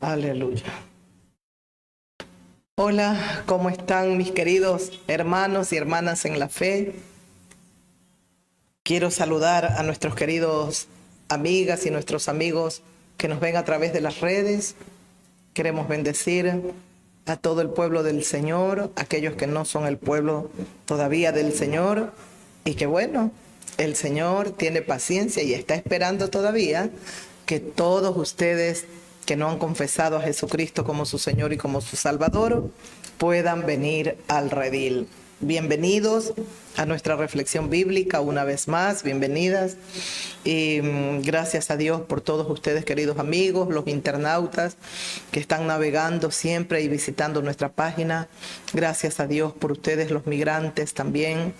Aleluya. Hola, ¿cómo están mis queridos hermanos y hermanas en la fe? Quiero saludar a nuestros queridos amigas y nuestros amigos que nos ven a través de las redes. Queremos bendecir a todo el pueblo del Señor, aquellos que no son el pueblo todavía del Señor, y que bueno, el Señor tiene paciencia y está esperando todavía que todos ustedes que no han confesado a Jesucristo como su Señor y como su Salvador puedan venir al redil. Bienvenidos a nuestra reflexión bíblica una vez más, bienvenidas. Y gracias a Dios por todos ustedes, queridos amigos, los internautas que están navegando siempre y visitando nuestra página. Gracias a Dios por ustedes, los migrantes también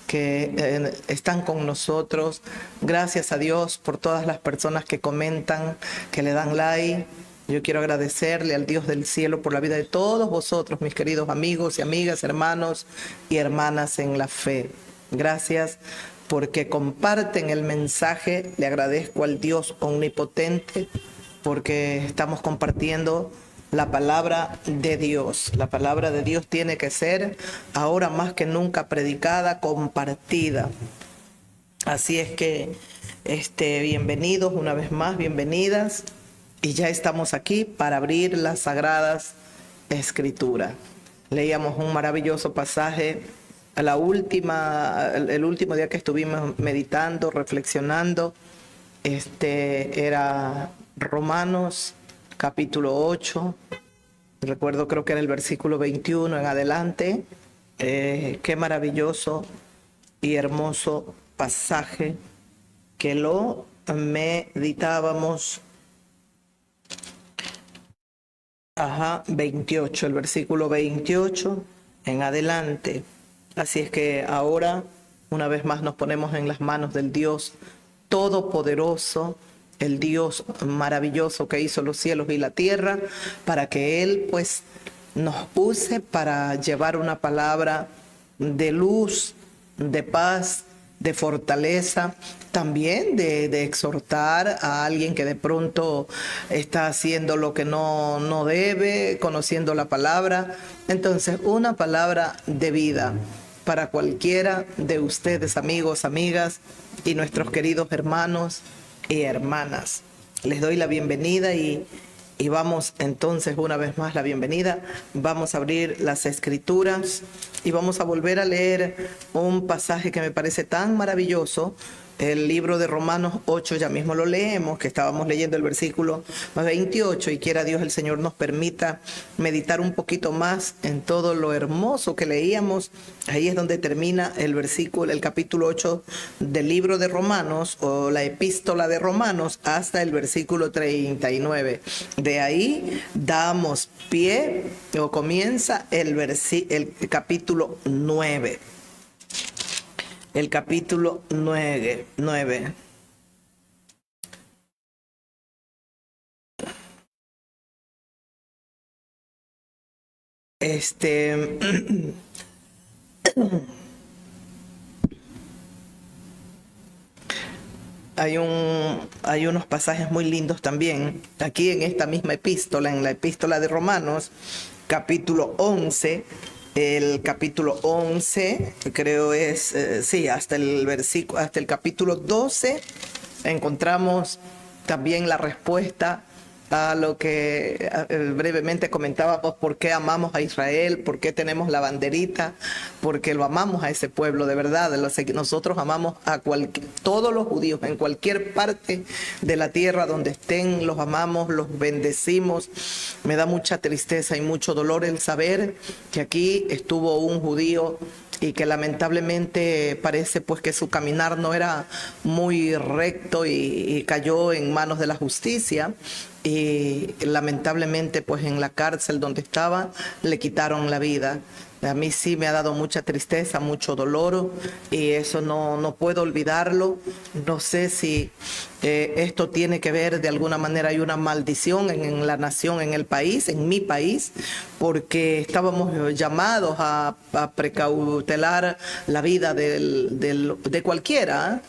que están con nosotros. Gracias a Dios por todas las personas que comentan, que le dan like. Yo quiero agradecerle al Dios del cielo por la vida de todos vosotros, mis queridos amigos y amigas, hermanos y hermanas en la fe. Gracias porque comparten el mensaje. Le agradezco al Dios omnipotente porque estamos compartiendo la palabra de Dios. La palabra de Dios tiene que ser ahora más que nunca predicada, compartida. Así es que bienvenidos una vez más, bienvenidas. Y ya estamos aquí para abrir las Sagradas Escrituras. Leíamos un maravilloso pasaje el último día que estuvimos meditando, reflexionando. Era Romanos capítulo 8. Recuerdo, creo que era el versículo 21 en adelante. Qué maravilloso y hermoso pasaje que lo meditábamos. 28, el versículo 28 en adelante. Así es que ahora, una vez más, nos ponemos en las manos del Dios Todopoderoso, el Dios maravilloso que hizo los cielos y la tierra, para que Él, pues, nos use para llevar una palabra de luz, de paz, de fortaleza, también de exhortar a alguien que de pronto está haciendo lo que no debe, conociendo la palabra. Entonces, una palabra de vida para cualquiera de ustedes, amigos, amigas y nuestros queridos hermanos y hermanas. Les doy la bienvenida y vamos entonces una vez más la bienvenida. Vamos a abrir las escrituras y vamos a volver a leer un pasaje que me parece tan maravilloso. El libro de Romanos 8, ya mismo lo leemos, que estábamos leyendo el versículo 28, y quiera Dios el Señor nos permita meditar un poquito más en todo lo hermoso que leíamos. Ahí es donde termina el capítulo 8 del libro de Romanos, o la epístola de Romanos, hasta el versículo 39. De ahí damos pie, o comienza el capítulo 9. El capítulo 9. Hay unos pasajes muy lindos también aquí en esta misma epístola, en la epístola de Romanos, capítulo 11. El capítulo 11, creo es, hasta el capítulo 12, encontramos también la respuesta a lo que brevemente comentábamos: por qué amamos a Israel, por qué tenemos la banderita, porque lo amamos a ese pueblo de verdad. Nosotros amamos a todos los judíos en cualquier parte de la tierra donde estén, los amamos, los bendecimos. Me da mucha tristeza y mucho dolor el saber que aquí estuvo un judío y que lamentablemente parece pues que su caminar no era muy recto y cayó en manos de la justicia, y lamentablemente pues en la cárcel donde estaba le quitaron la vida. A mí sí me ha dado mucha tristeza, mucho dolor, y eso no puedo olvidarlo. No sé si esto tiene que ver de alguna manera. Hay una maldición en la nación, en el país, en mi país, porque estábamos llamados a precautelar la vida de cualquiera,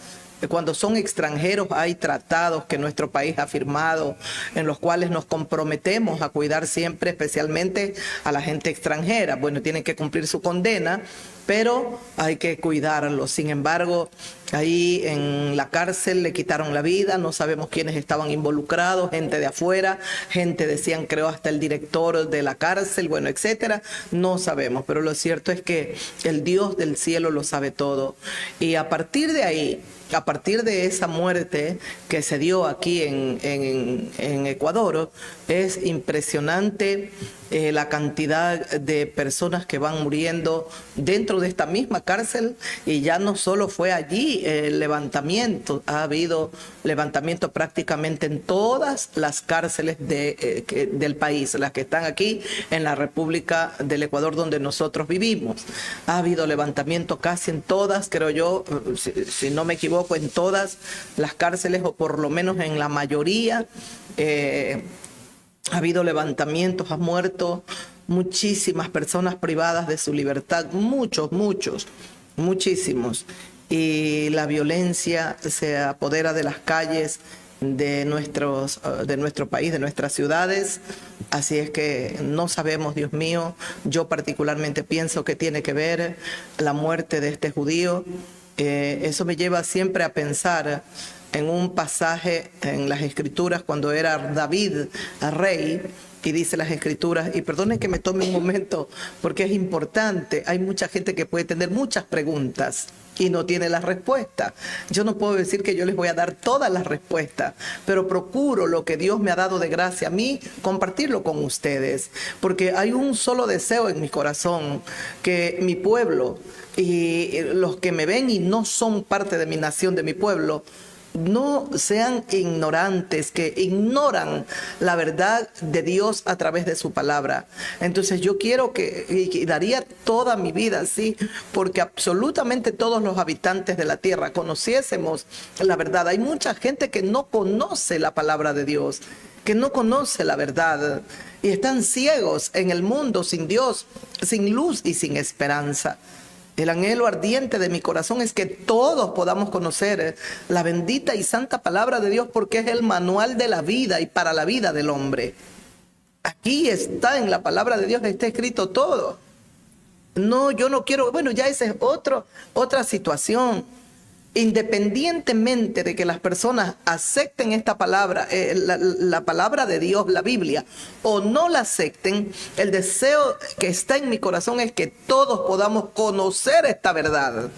Cuando son extranjeros hay tratados que nuestro país ha firmado en los cuales nos comprometemos a cuidar siempre, especialmente a la gente extranjera. Bueno, tienen que cumplir su condena, pero hay que cuidarlos. Sin embargo, ahí en la cárcel le quitaron la vida, no sabemos quiénes estaban involucrados, gente de afuera, gente decían, creo, hasta el director de la cárcel, bueno, etcétera, no sabemos, pero lo cierto es que el Dios del cielo lo sabe todo. Y a partir de ahí, a partir de esa muerte que se dio aquí en Ecuador, es impresionante la cantidad de personas que van muriendo dentro de esta misma cárcel, y ya no solo fue allí el levantamiento, ha habido levantamiento prácticamente en todas las cárceles del país, las que están aquí en la República del Ecuador donde nosotros vivimos. Ha habido levantamiento casi en todas, creo yo, si no me equivoco, en todas las cárceles, o por lo menos en la mayoría. Ha habido levantamientos, ha muerto muchísimas personas privadas de su libertad, muchísimos. Y la violencia se apodera de las calles de nuestro país, de nuestras ciudades. Así es que no sabemos, Dios mío, yo particularmente pienso que tiene que ver la muerte de este judío. Eso me lleva siempre a pensar en un pasaje en las Escrituras cuando era David rey, y dice las Escrituras, y perdonen que me tome un momento porque es importante, hay mucha gente que puede tener muchas preguntas y no tiene la respuesta. Yo no puedo decir que yo les voy a dar todas las respuestas, pero procuro lo que Dios me ha dado de gracia a mí, compartirlo con ustedes, porque hay un solo deseo en mi corazón, que mi pueblo y los que me ven y no son parte de mi nación, de mi pueblo, no sean ignorantes, que ignoran la verdad de Dios a través de su palabra. Entonces yo quiero y daría toda mi vida así, porque absolutamente todos los habitantes de la tierra conociésemos la verdad. Hay mucha gente que no conoce la palabra de Dios, que no conoce la verdad, y están ciegos en el mundo sin Dios, sin luz y sin esperanza. El anhelo ardiente de mi corazón es que todos podamos conocer la bendita y santa palabra de Dios, porque es el manual de la vida y para la vida del hombre. Aquí está, en la palabra de Dios está escrito todo. No, yo no quiero, bueno, ya esa es otra situación. Independientemente de que las personas acepten esta palabra, la palabra de Dios, la Biblia, o no la acepten, el deseo que está en mi corazón es que todos podamos conocer esta verdad.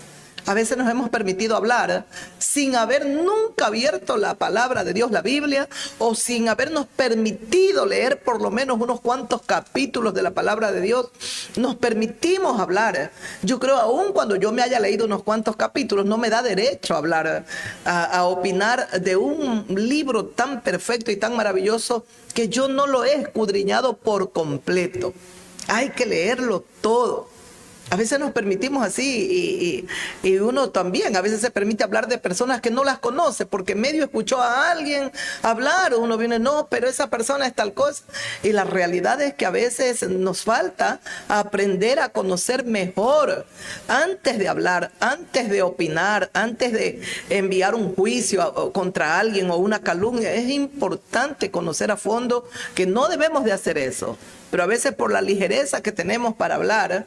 A veces nos hemos permitido hablar sin haber nunca abierto la palabra de Dios, la Biblia, o sin habernos permitido leer por lo menos unos cuantos capítulos de la palabra de Dios. Nos permitimos hablar. Yo creo, aún cuando yo me haya leído unos cuantos capítulos, no me da derecho a hablar, a opinar de un libro tan perfecto y tan maravilloso que yo no lo he escudriñado por completo. Hay que leerlo todo. A veces nos permitimos así, y uno también a veces se permite hablar de personas que no las conoce porque medio escuchó a alguien hablar, o uno viene, no, pero esa persona es tal cosa. Y la realidad es que a veces nos falta aprender a conocer mejor antes de hablar, antes de opinar, antes de enviar un juicio contra alguien o una calumnia. Es importante conocer a fondo que no debemos de hacer eso, pero a veces por la ligereza que tenemos para hablar,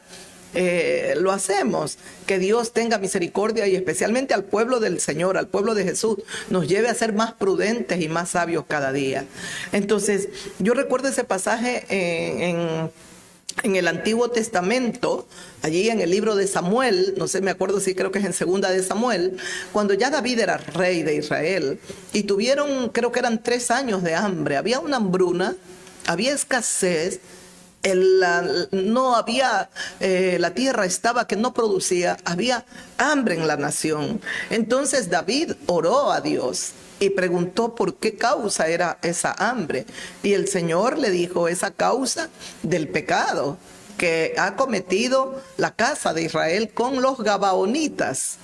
lo hacemos. Que Dios tenga misericordia, y especialmente al pueblo del Señor, al pueblo de Jesús, nos lleve a ser más prudentes y más sabios cada día. Entonces, yo recuerdo ese pasaje en el Antiguo Testamento, allí en el libro de Samuel, no sé, me acuerdo si creo que es en Segunda de Samuel, cuando ya David era rey de Israel, y tuvieron, creo que eran 3 años de hambre, había una hambruna, había escasez, no había, la tierra estaba que no producía, había hambre en la nación. Entonces David oró a Dios y preguntó por qué causa era esa hambre, y el Señor le dijo: esa causa del pecado que ha cometido la casa de Israel con los gabaonitas.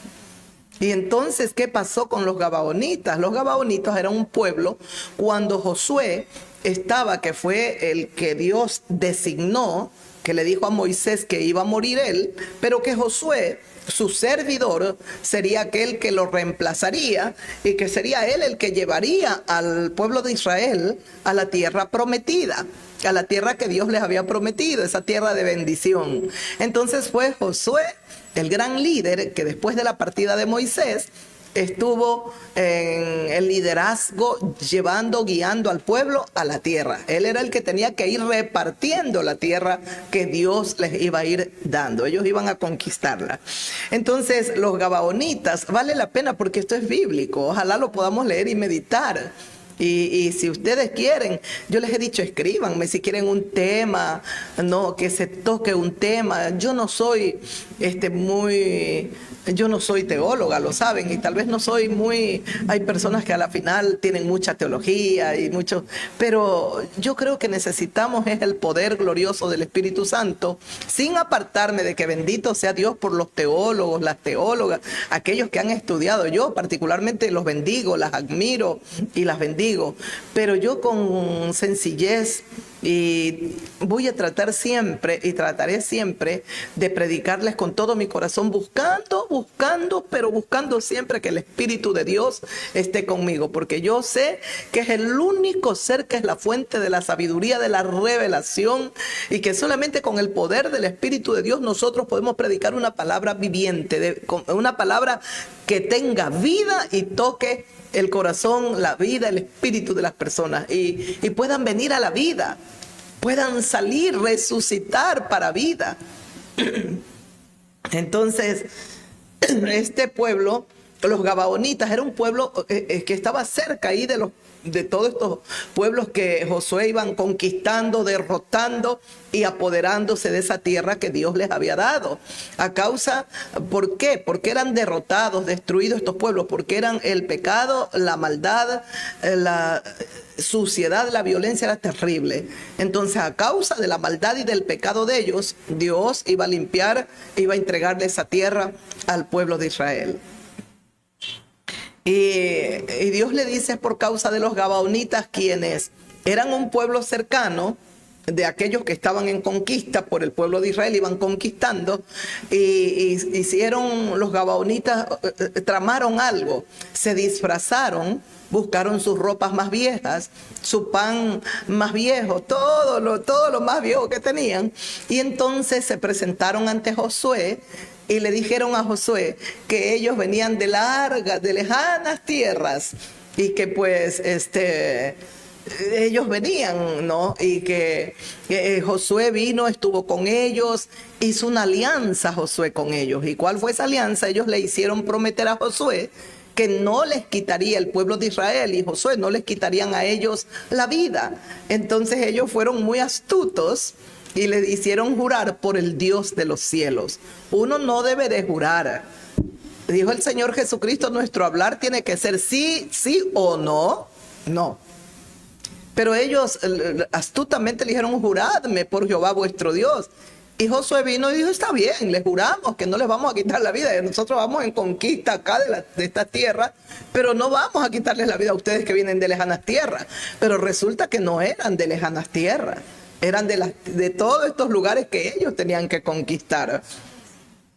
Y entonces, ¿qué pasó con los gabaonitas? Los gabaonitas eran un pueblo cuando Josué estaba, que fue el que Dios designó, que le dijo a Moisés que iba a morir él, pero que Josué su servidor sería aquel que lo reemplazaría y que sería él el que llevaría al pueblo de Israel a la tierra prometida, a la tierra que Dios les había prometido, esa tierra de bendición. Entonces fue Josué, el gran líder, que después de la partida de Moisés estuvo en el liderazgo llevando, guiando al pueblo a la tierra. Él era el que tenía que ir repartiendo la tierra que Dios les iba a ir dando. Ellos iban a conquistarla. Entonces, los gabaonitas, vale la pena porque esto es bíblico. Ojalá lo podamos leer y meditar. Y si ustedes quieren, yo les he dicho, escríbanme si quieren un tema, no, que se toque un tema. Yo no soy yo no soy teóloga, lo saben, y tal vez no soy hay personas que a la final tienen mucha teología y mucho, pero yo creo que necesitamos es el poder glorioso del Espíritu Santo, sin apartarme de que bendito sea Dios por los teólogos, las teólogas, aquellos que han estudiado. Yo particularmente los bendigo, las admiro y las bendigo, pero yo con sencillez y voy a tratar siempre y trataré siempre de predicarles con todo mi corazón, pero buscando siempre que el Espíritu de Dios esté conmigo, porque yo sé que es el único ser que es la fuente de la sabiduría, de la revelación, y que solamente con el poder del Espíritu de Dios nosotros podemos predicar una palabra viviente, una palabra que tenga vida y toque el corazón, la vida, el espíritu de las personas y puedan venir a la vida, puedan salir, resucitar para vida. Entonces, este pueblo, los gabaonitas, era un pueblo que estaba cerca ahí de todos estos pueblos que Josué iban conquistando, derrotando y apoderándose de esa tierra que Dios les había dado. ¿Por qué? Porque eran derrotados, destruidos estos pueblos, porque eran el pecado, la maldad, la suciedad, la violencia era terrible. Entonces, a causa de la maldad y del pecado de ellos, Dios iba a limpiar, iba a entregarle esa tierra al pueblo de Israel. Y Dios le dice, por causa de los gabaonitas, quienes eran un pueblo cercano de aquellos que estaban en conquista por el pueblo de Israel, iban conquistando, y hicieron, los gabaonitas tramaron algo, se disfrazaron, buscaron sus ropas más viejas, su pan más viejo, todo lo más viejo que tenían, y entonces se presentaron ante Josué y le dijeron a Josué que ellos venían de lejanas tierras y que pues ellos venían, ¿no? Y que Josué vino, estuvo con ellos, hizo una alianza Josué con ellos. ¿Y cuál fue esa alianza? Ellos le hicieron prometer a Josué que no les quitaría el pueblo de Israel, y Josué no les quitarían a ellos la vida. Entonces ellos fueron muy astutos y le hicieron jurar por el Dios de los cielos. Uno no debe de jurar. Dijo el Señor Jesucristo, nuestro hablar tiene que ser sí, sí o no, no. Pero ellos astutamente le dijeron, juradme por Jehová vuestro Dios. Y Josué vino y dijo, está bien, les juramos que no les vamos a quitar la vida. Nosotros vamos en conquista acá de esta tierra, pero no vamos a quitarles la vida a ustedes que vienen de lejanas tierras. Pero resulta que no eran de lejanas tierras, eran de todos estos lugares que ellos tenían que conquistar.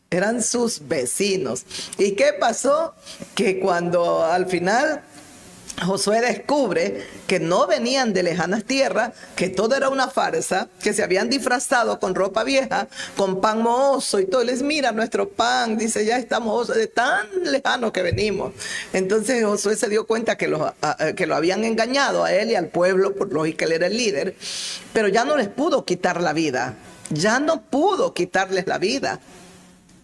Eran sus vecinos. ¿Y qué pasó? Que cuando al final Josué descubre que no venían de lejanas tierras, que todo era una farsa, que se habían disfrazado con ropa vieja, con pan mohoso y todo. Les mira nuestro pan, dice, ya estamos de tan lejano que venimos. Entonces Josué se dio cuenta que lo habían engañado a él y al pueblo, por lógica él era el líder, pero ya no les pudo quitar la vida, ya no pudo quitarles la vida,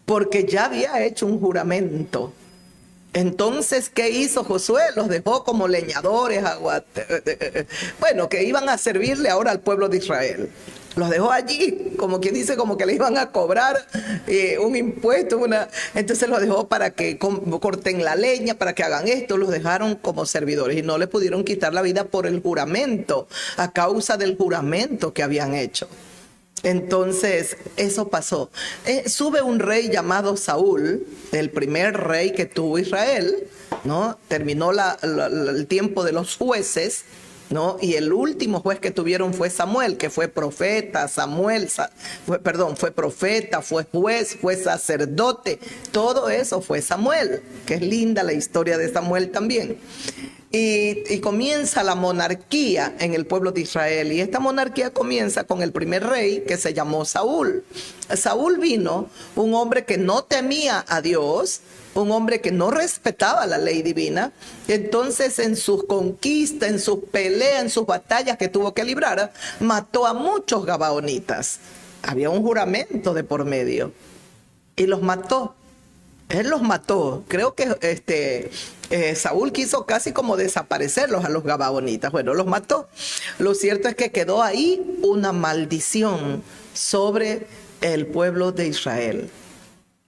porque ya había hecho un juramento. Entonces, ¿qué hizo Josué? Los dejó como leñadores, bueno, que iban a servirle ahora al pueblo de Israel. Los dejó allí, como quien dice, como que le iban a cobrar un impuesto, entonces los dejó para que corten la leña, para que hagan esto. Los dejaron como servidores y no le pudieron quitar la vida por el juramento, a causa del juramento que habían hecho. Entonces, eso pasó. Sube un rey llamado Saúl, el primer rey que tuvo Israel, ¿no? Terminó el tiempo de los jueces ¿no? Y el último juez que tuvieron fue Samuel, que fue profeta. Fue profeta, fue juez, fue sacerdote. Todo eso fue Samuel, que es linda la historia de Samuel también. Y comienza la monarquía en el pueblo de Israel. Y esta monarquía comienza con el primer rey, que se llamó Saúl. Saúl vino, un hombre que no temía a Dios, un hombre que no respetaba la ley divina. Entonces, en sus conquistas, en sus peleas, en sus batallas que tuvo que librar, mató a muchos gabaonitas. Había un juramento de por medio y los mató. Él los mató. Creo que Saúl quiso casi como desaparecerlos a los gabaonitas. Bueno, los mató. Lo cierto es que quedó ahí una maldición sobre el pueblo de Israel.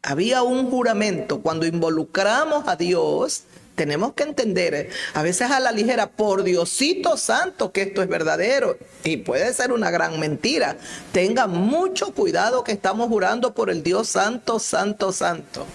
Había un juramento. Cuando involucramos a Dios, tenemos que entender, a veces a la ligera, por Diosito santo, que esto es verdadero. Y puede ser una gran mentira. Tenga mucho cuidado que estamos jurando por el Dios santo, santo, santo.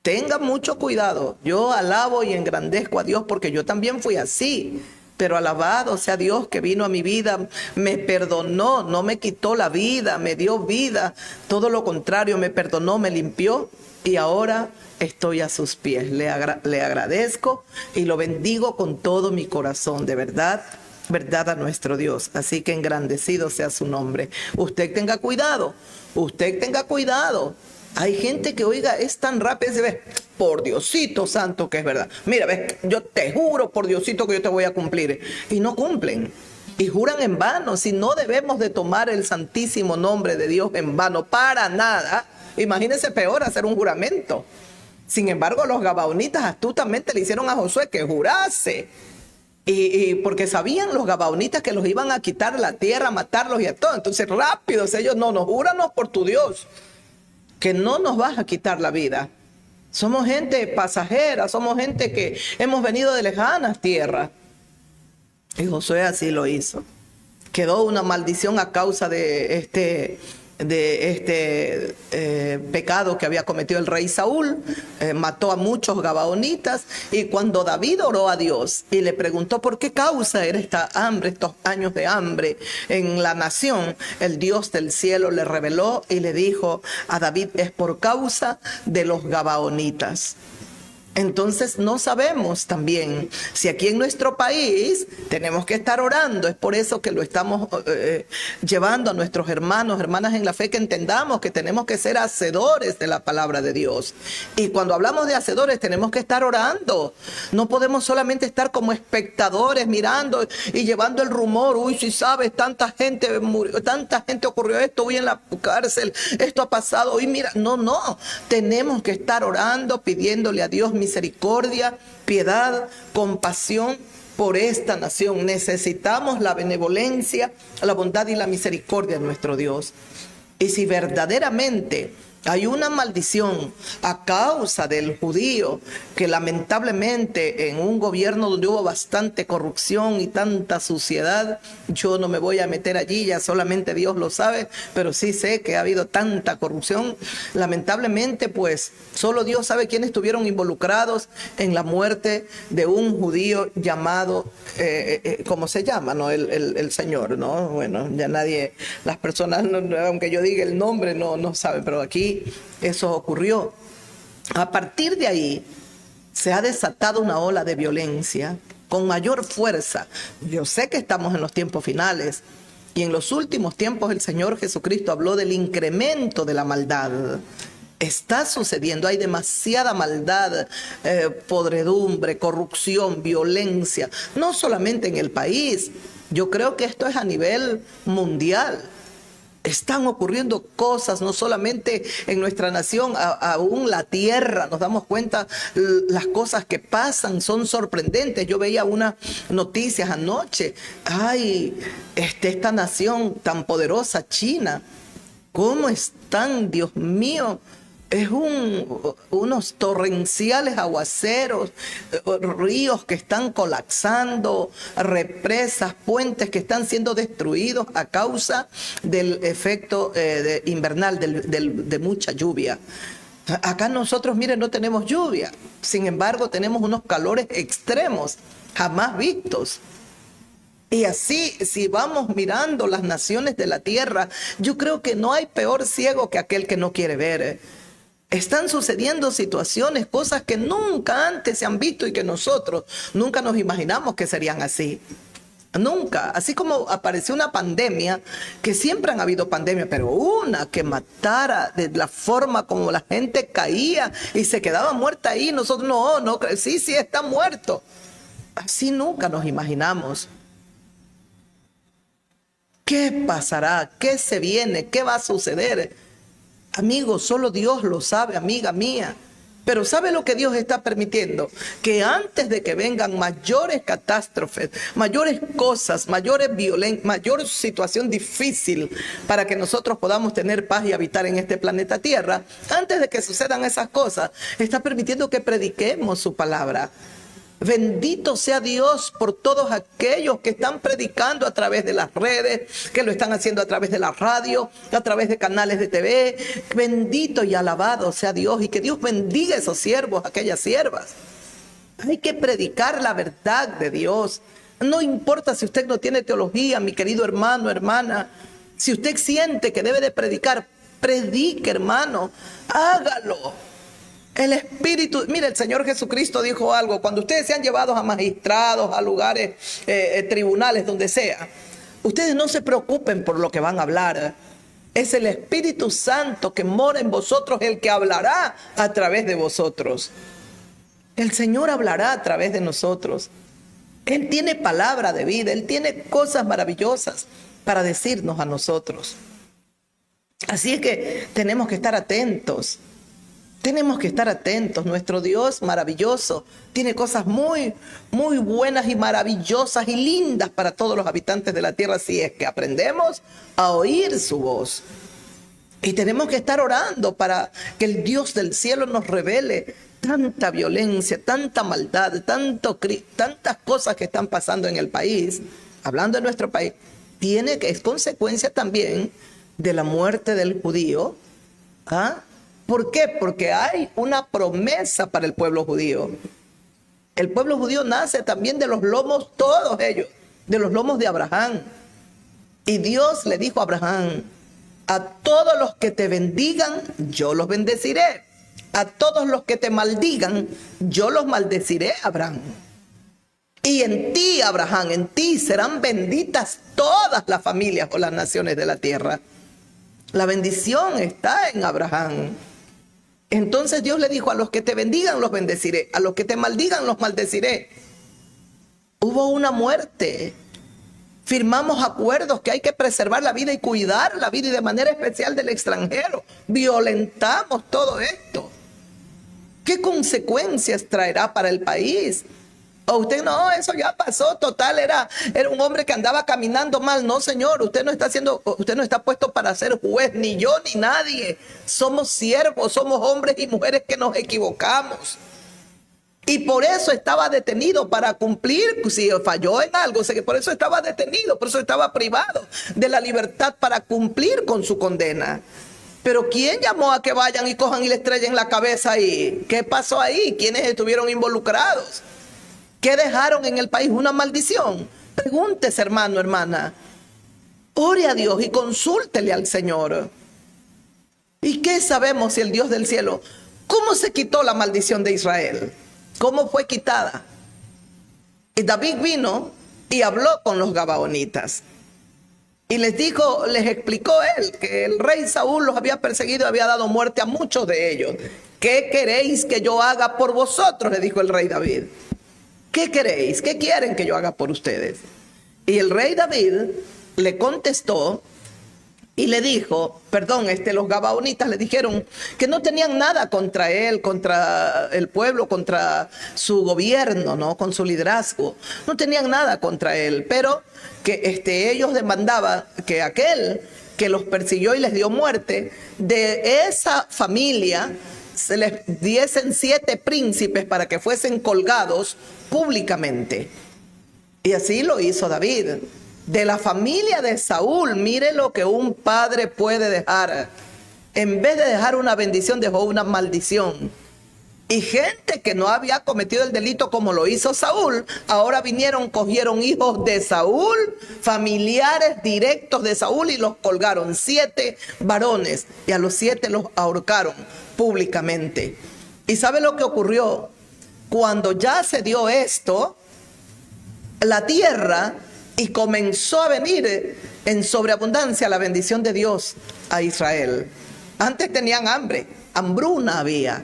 Tenga mucho cuidado. Yo alabo y engrandezco a Dios porque yo también fui así. Pero alabado sea Dios que vino a mi vida, me perdonó, no me quitó la vida, me dio vida. Todo lo contrario, me perdonó, me limpió y ahora estoy a sus pies. Le agradezco y lo bendigo con todo mi corazón, de verdad. Verdad a nuestro Dios. Así que engrandecido sea su nombre. Usted tenga cuidado. Usted tenga cuidado. Hay gente que, oiga, es tan rápido y se ve, por Diosito santo que es verdad. Mira, ves, yo te juro por Diosito que yo te voy a cumplir. Y no cumplen. Y juran en vano. Si no debemos de tomar el santísimo nombre de Dios en vano para nada, imagínense peor hacer un juramento. Sin embargo, los gabaonitas astutamente le hicieron a Josué que jurase. Y porque sabían los gabaonitas que los iban a quitar la tierra, a matarlos y a todo. Entonces rápidos ellos, no, júranos por tu Dios que no nos vas a quitar la vida. Somos gente pasajera, somos gente que hemos venido de lejanas tierras. Y Josué así lo hizo. Quedó una maldición a causa de este pecado que había cometido el rey Saúl. Mató a muchos gabaonitas. Y cuando David oró a Dios y le preguntó por qué causa era esta hambre, estos años de hambre en la nación, el Dios del cielo le reveló y le dijo a David: es por causa de los gabaonitas. Entonces no sabemos también si aquí en nuestro país tenemos que estar orando. Es por eso que lo estamos llevando a nuestros hermanos, hermanas en la fe, que entendamos que tenemos que ser hacedores de la palabra de Dios. Y cuando hablamos de hacedores tenemos que estar orando. No podemos solamente estar como espectadores mirando y llevando el rumor. Uy, si sabes, tanta gente murió, tanta gente ocurrió esto, hoy en la cárcel, esto ha pasado, hoy mira. No, tenemos que estar orando, pidiéndole a Dios misericordia, piedad, compasión por esta nación. Necesitamos la benevolencia, la bondad y la misericordia de nuestro Dios. Y si verdaderamente hay una maldición a causa del judío, que lamentablemente en un gobierno donde hubo bastante corrupción y tanta suciedad, yo no me voy a meter allí, ya solamente Dios lo sabe, pero sí sé que ha habido tanta corrupción. Lamentablemente, pues, solo Dios sabe quiénes estuvieron involucrados en la muerte de un judío llamado, ¿cómo se llama? ¿No? El Señor, ¿no? Bueno, ya nadie, las personas, aunque yo diga el nombre, no saben, pero aquí eso ocurrió. A partir de ahí se ha desatado una ola de violencia con mayor fuerza. Yo sé que estamos en los tiempos finales y en los últimos tiempos el Señor Jesucristo habló del incremento de la maldad. Está sucediendo, hay demasiada maldad, podredumbre, corrupción, violencia, no solamente en el país. Yo creo que esto es a nivel mundial. Están ocurriendo cosas, no solamente en nuestra nación, aún la tierra, nos damos cuenta, las cosas que pasan son sorprendentes. Yo veía unas noticias anoche, esta nación tan poderosa, China, ¿cómo están, Dios mío? Es unos torrenciales aguaceros, ríos que están colapsando, represas, puentes que están siendo destruidos a causa del efecto invernal, de mucha lluvia. Acá nosotros, miren, no tenemos lluvia. Sin embargo, tenemos unos calores extremos, jamás vistos. Y así, si vamos mirando las naciones de la tierra, yo creo que no hay peor ciego que aquel que no quiere ver. Están sucediendo situaciones, cosas que nunca antes se han visto y que nosotros nunca nos imaginamos que serían así. Nunca. Así como apareció una pandemia, que siempre han habido pandemias, pero una que matara de la forma como la gente caía y se quedaba muerta ahí. Nosotros no, sí, está muerto. Así nunca nos imaginamos. ¿Qué pasará? ¿Qué se viene? ¿Qué va a suceder? Amigos, solo Dios lo sabe, amiga mía. Pero ¿sabe lo que Dios está permitiendo? Que antes de que vengan mayores catástrofes, mayores cosas, mayores violencias, mayor situación difícil para que nosotros podamos tener paz y habitar en este planeta Tierra, antes de que sucedan esas cosas, está permitiendo que prediquemos su palabra. Bendito sea Dios por todos aquellos que están predicando a través de las redes, que lo están haciendo a través de la radio, a través de canales de TV. Bendito y alabado sea Dios, y que Dios bendiga a esos siervos, aquellas siervas. Hay que predicar la verdad de Dios. No importa si usted no tiene teología, mi querido hermano, hermana. Si usted siente que debe de predicar, predique, hermano, hágalo. El Espíritu, mire, el Señor Jesucristo dijo algo: cuando ustedes sean llevados a magistrados, a lugares, tribunales, donde sea, ustedes no se preocupen por lo que van a hablar. Es el Espíritu Santo que mora en vosotros el que hablará a través de vosotros. El Señor hablará a través de nosotros. Él tiene palabra de vida, Él tiene cosas maravillosas para decirnos a nosotros. Así es que tenemos que estar atentos. Tenemos que estar atentos. Nuestro Dios maravilloso tiene cosas muy, muy buenas y maravillosas y lindas para todos los habitantes de la tierra, si es que aprendemos a oír su voz. Y tenemos que estar orando para que el Dios del cielo nos revele tanta violencia, tanta maldad, tantas cosas que están pasando en el país. Hablando de nuestro país, es consecuencia también de la muerte del judío. ¿Por qué? Porque hay una promesa para el pueblo judío. El pueblo judío nace también de los lomos, todos ellos, de los lomos de Abraham. Y Dios le dijo a Abraham: a todos los que te bendigan, yo los bendeciré. A todos los que te maldigan, yo los maldeciré, Abraham. Y en ti, Abraham, en ti serán benditas todas las familias o las naciones de la tierra. La bendición está en Abraham. Entonces Dios le dijo: a los que te bendigan los bendeciré, a los que te maldigan los maldeciré. Hubo una muerte. Firmamos acuerdos que hay que preservar la vida y cuidar la vida, y de manera especial del extranjero. Violentamos todo esto. ¿Qué consecuencias traerá para el país? O usted: no, eso ya pasó, total, era un hombre que andaba caminando mal. No, señor, usted no está puesto para ser juez, ni yo ni nadie. Somos siervos, somos hombres y mujeres que nos equivocamos. Y por eso estaba detenido, para cumplir. Si falló en algo, por eso estaba detenido, por eso estaba privado de la libertad para cumplir con su condena. Pero ¿quién llamó a que vayan y cojan y le estrellen la cabeza ahí? ¿Qué pasó ahí? ¿Quiénes estuvieron involucrados? ¿Qué dejaron en el país? ¿Una maldición? Pregúntese, hermano, hermana. Ore a Dios y consúltele al Señor. ¿Y qué sabemos si el Dios del cielo? ¿Cómo se quitó la maldición de Israel? ¿Cómo fue quitada? Y David vino y habló con los gabaonitas. Y les explicó él que el rey Saúl los había perseguido y había dado muerte a muchos de ellos. ¿Qué queréis que yo haga por vosotros?, le dijo el rey David. ¿Qué queréis? ¿Qué quieren que yo haga por ustedes? Y el rey David le contestó y le dijo, los gabaonitas le dijeron que no tenían nada contra él, contra el pueblo, contra su gobierno, ¿no? Con su liderazgo. No tenían nada contra él, pero que ellos demandaban que aquel que los persiguió y les dio muerte, de esa familia se les diesen 7 príncipes para que fuesen colgados públicamente. Y así lo hizo David. De la familia de Saúl, mire lo que un padre puede dejar. En vez de dejar una bendición, dejó una maldición. Y gente que no había cometido el delito como lo hizo Saúl, ahora vinieron, cogieron hijos de Saúl, familiares directos de Saúl, y los colgaron, 7 varones, y a los 7 los ahorcaron públicamente. ¿Y sabe lo que ocurrió? Cuando ya se dio esto, la tierra, y comenzó a venir en sobreabundancia la bendición de Dios a Israel. Antes tenían hambre, hambruna había.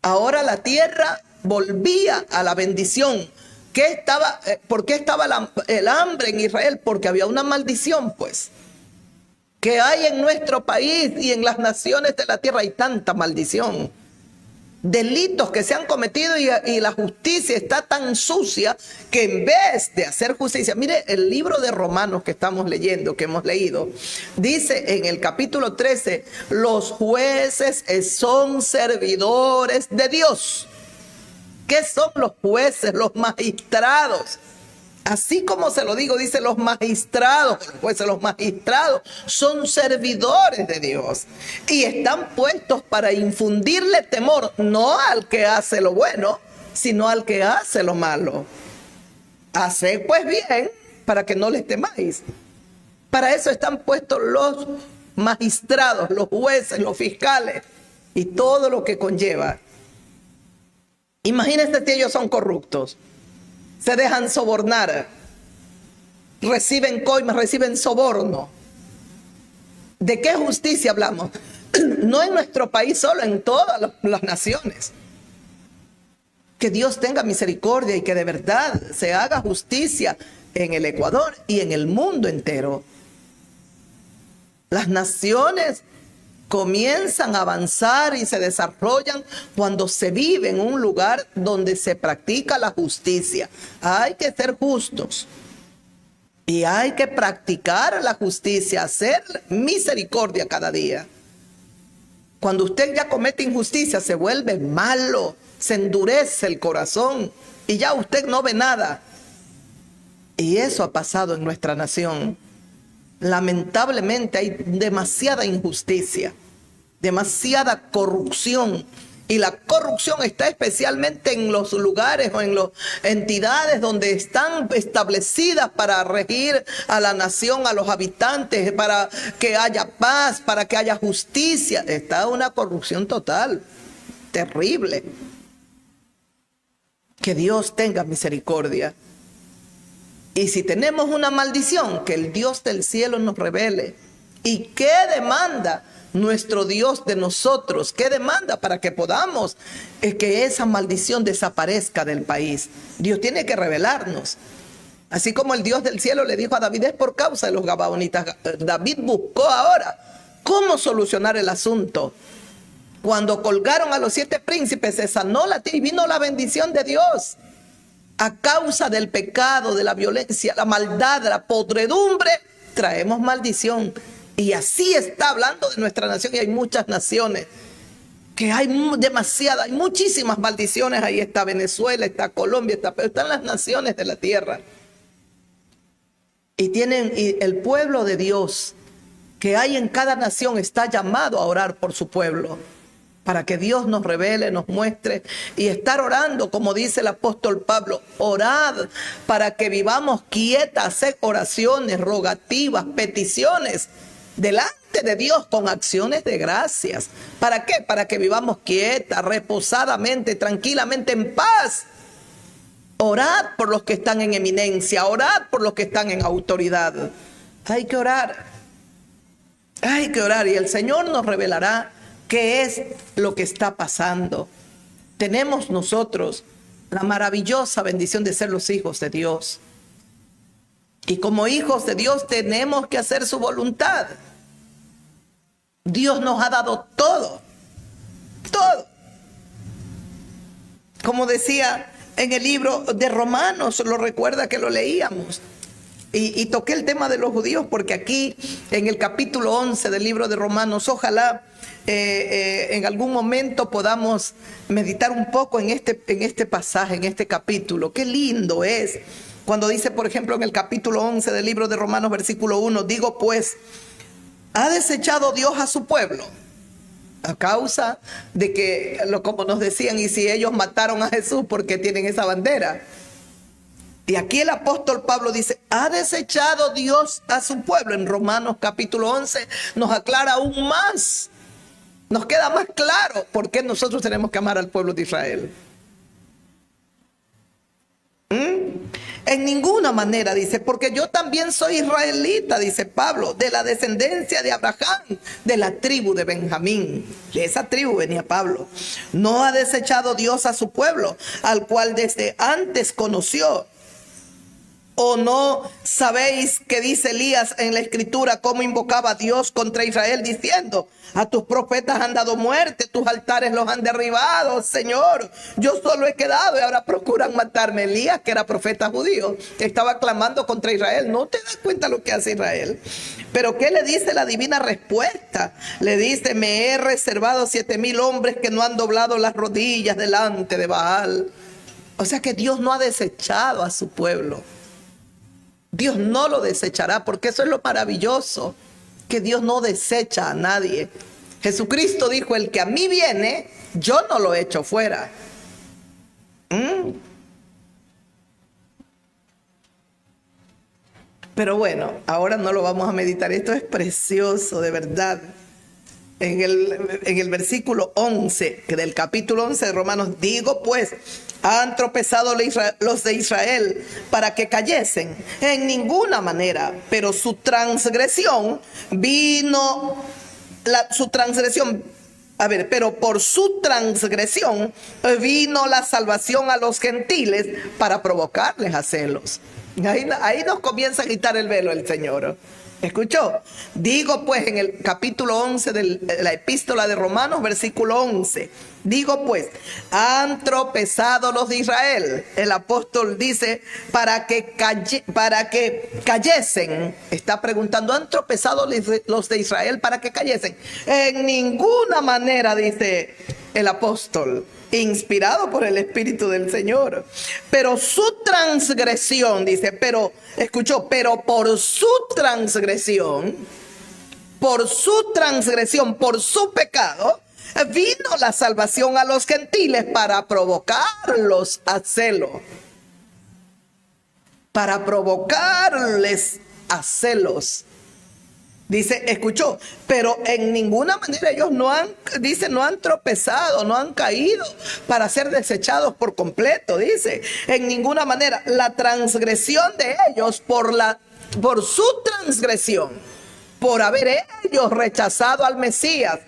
Ahora la tierra volvía a la bendición. ¿Por qué estaba el hambre en Israel? Porque había una maldición, pues. Que hay en nuestro país y en las naciones de la tierra hay tanta maldición. Delitos que se han cometido y la justicia está tan sucia que en vez de hacer justicia, mire el libro de Romanos que estamos leyendo, que hemos leído, dice en el capítulo 13, los jueces son servidores de Dios. ¿Qué son los jueces? Los magistrados. Así como se lo digo, dice los magistrados, los magistrados son servidores de Dios y están puestos para infundirle temor, no al que hace lo bueno, sino al que hace lo malo. Haced pues bien para que no les temáis. Para eso están puestos los magistrados, los jueces, los fiscales y todo lo que conlleva. Imagínense si ellos son corruptos. Se dejan sobornar, reciben coimas, reciben soborno. ¿De qué justicia hablamos? No en nuestro país solo, en todas las naciones. Que Dios tenga misericordia y que de verdad se haga justicia en el Ecuador y en el mundo entero. Las naciones comienzan a avanzar y se desarrollan cuando se vive en un lugar donde se practica la justicia. Hay que ser justos y hay que practicar la justicia, hacer misericordia cada día. Cuando usted ya comete injusticia, se vuelve malo, se endurece el corazón y ya usted no ve nada. Y eso ha pasado en nuestra nación. Lamentablemente hay demasiada injusticia, demasiada corrupción. Y la corrupción está especialmente en los lugares o en las entidades donde están establecidas para regir a la nación, a los habitantes, para que haya paz, para que haya justicia. Está una corrupción total, terrible. Que Dios tenga misericordia. Y si tenemos una maldición, que el Dios del cielo nos revele. ¿Y qué demanda nuestro Dios de nosotros? ¿Qué demanda para que podamos que esa maldición desaparezca del país? Dios tiene que revelarnos. Así como el Dios del cielo le dijo a David, es por causa de los gabaonitas. David buscó ahora cómo solucionar el asunto. Cuando colgaron a los 7 príncipes, se sanó la tierra y vino la bendición de Dios. A causa del pecado, de la violencia, la maldad, de la podredumbre, traemos maldición. Y así está hablando de nuestra nación, y hay muchas naciones que hay demasiadas, hay muchísimas maldiciones. Ahí está Venezuela, está Colombia, están las naciones de la tierra. Y el pueblo de Dios que hay en cada nación está llamado a orar por su pueblo, para que Dios nos revele, nos muestre, y estar orando, como dice el apóstol Pablo, orad para que vivamos quietas, hacer oraciones, rogativas, peticiones delante de Dios con acciones de gracias. ¿Para qué? Para que vivamos quietas, reposadamente, tranquilamente, en paz. Orad por los que están en eminencia, orad por los que están en autoridad. Hay que orar, y el Señor nos revelará ¿qué es lo que está pasando? Tenemos nosotros la maravillosa bendición de ser los hijos de Dios. Y como hijos de Dios tenemos que hacer su voluntad. Dios nos ha dado todo. Todo. Como decía en el libro de Romanos, lo recuerda que lo leíamos. Y toqué el tema de los judíos porque aquí en el capítulo 11 del libro de Romanos, ojalá en algún momento podamos meditar un poco en este pasaje, en este capítulo. Qué lindo es cuando dice, por ejemplo, en el capítulo 11 del libro de Romanos, versículo 1, digo pues, ¿ha desechado Dios a su pueblo? A causa de que, como nos decían, y si ellos mataron a Jesús, ¿por qué tienen esa bandera? Y aquí el apóstol Pablo dice, ¿ha desechado Dios a su pueblo? En Romanos capítulo 11 nos aclara aún más. Nos queda más claro por qué nosotros tenemos que amar al pueblo de Israel. En ninguna manera, dice, porque yo también soy israelita, dice Pablo, de la descendencia de Abraham, de la tribu de Benjamín. De esa tribu venía Pablo. No ha desechado Dios a su pueblo, al cual desde antes conoció. ¿O no sabéis que dice Elías en la escritura cómo invocaba a Dios contra Israel diciendo: a tus profetas han dado muerte, tus altares los han derribado, Señor, yo solo he quedado y ahora procuran matarme? Elías, que era profeta judío, estaba clamando contra Israel. ¿No te das cuenta lo que hace Israel? Pero ¿qué le dice la divina respuesta? Le dice: me he reservado 7,000 hombres que no han doblado las rodillas delante de Baal. O sea que Dios no ha desechado a su pueblo. Dios no lo desechará, porque eso es lo maravilloso, que Dios no desecha a nadie. Jesucristo dijo: el que a mí viene, yo no lo echo fuera. Pero bueno, ahora no lo vamos a meditar. Esto es precioso, de verdad. En el versículo 11 del capítulo 11 de Romanos, digo pues, ¿han tropezado los de Israel para que cayesen? En ninguna manera, pero su transgresión pero por su transgresión vino la salvación a los gentiles para provocarles a celos. Ahí nos comienza a quitar el velo el Señor. ¿Escuchó? Digo pues, en el capítulo 11 de la epístola de Romanos, versículo 11. Digo pues, han tropezado los de Israel. El apóstol dice, para que cayesen. Está preguntando, ¿han tropezado los de Israel para que cayesen? En ninguna manera, dice el apóstol, inspirado por el Espíritu del Señor. Pero su transgresión, dice, pero por su transgresión, por su pecado, vino la salvación a los gentiles para provocarlos a celo. Para provocarles a celos. Dice, escuchó, pero en ninguna manera ellos no han tropezado, no han caído para ser desechados por completo. Dice, en ninguna manera. La transgresión de ellos por su transgresión, por haber ellos rechazado al Mesías,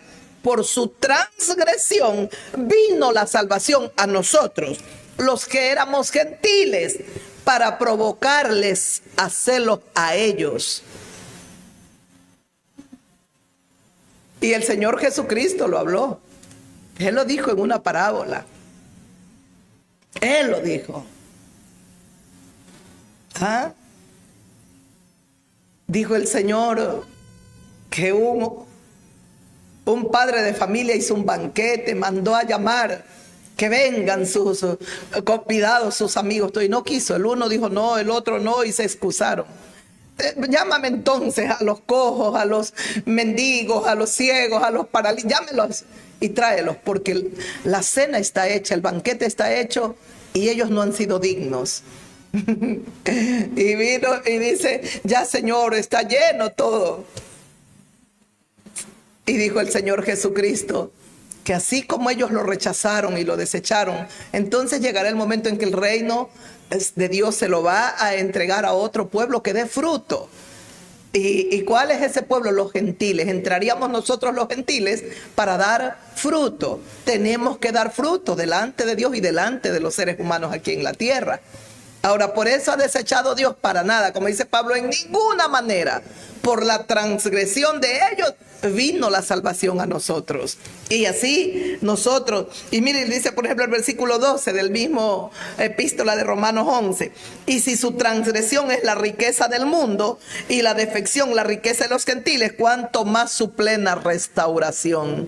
por su transgresión vino la salvación a nosotros, los que éramos gentiles, para provocarles a celos a ellos. Y el Señor Jesucristo lo habló. Él lo dijo en una parábola. Él lo dijo. Dijo el Señor que un padre de familia hizo un banquete, mandó a llamar que vengan sus convidados, sus amigos. Y no quiso. El uno dijo no, el otro no, y se excusaron. Llámame entonces a los cojos, a los mendigos, a los ciegos, a los paralíticos, llámelos y tráelos, porque la cena está hecha, el banquete está hecho y ellos no han sido dignos. Y vino y dice, ya Señor, está lleno todo. Y dijo el Señor Jesucristo que así como ellos lo rechazaron y lo desecharon, entonces llegará el momento en que el reino de Dios se lo va a entregar a otro pueblo que dé fruto. ¿Y cuál es ese pueblo? Los gentiles. Entraríamos nosotros los gentiles para dar fruto. Tenemos que dar fruto delante de Dios y delante de los seres humanos aquí en la tierra. Ahora, por eso ha desechado Dios para nada, como dice Pablo, en ninguna manera. Por la transgresión de ellos vino la salvación a nosotros. Y así nosotros, y miren, dice por ejemplo el versículo 12 del mismo epístola de Romanos 11. Y si su transgresión es la riqueza del mundo y la defección la riqueza de los gentiles, ¿cuánto más su plena restauración?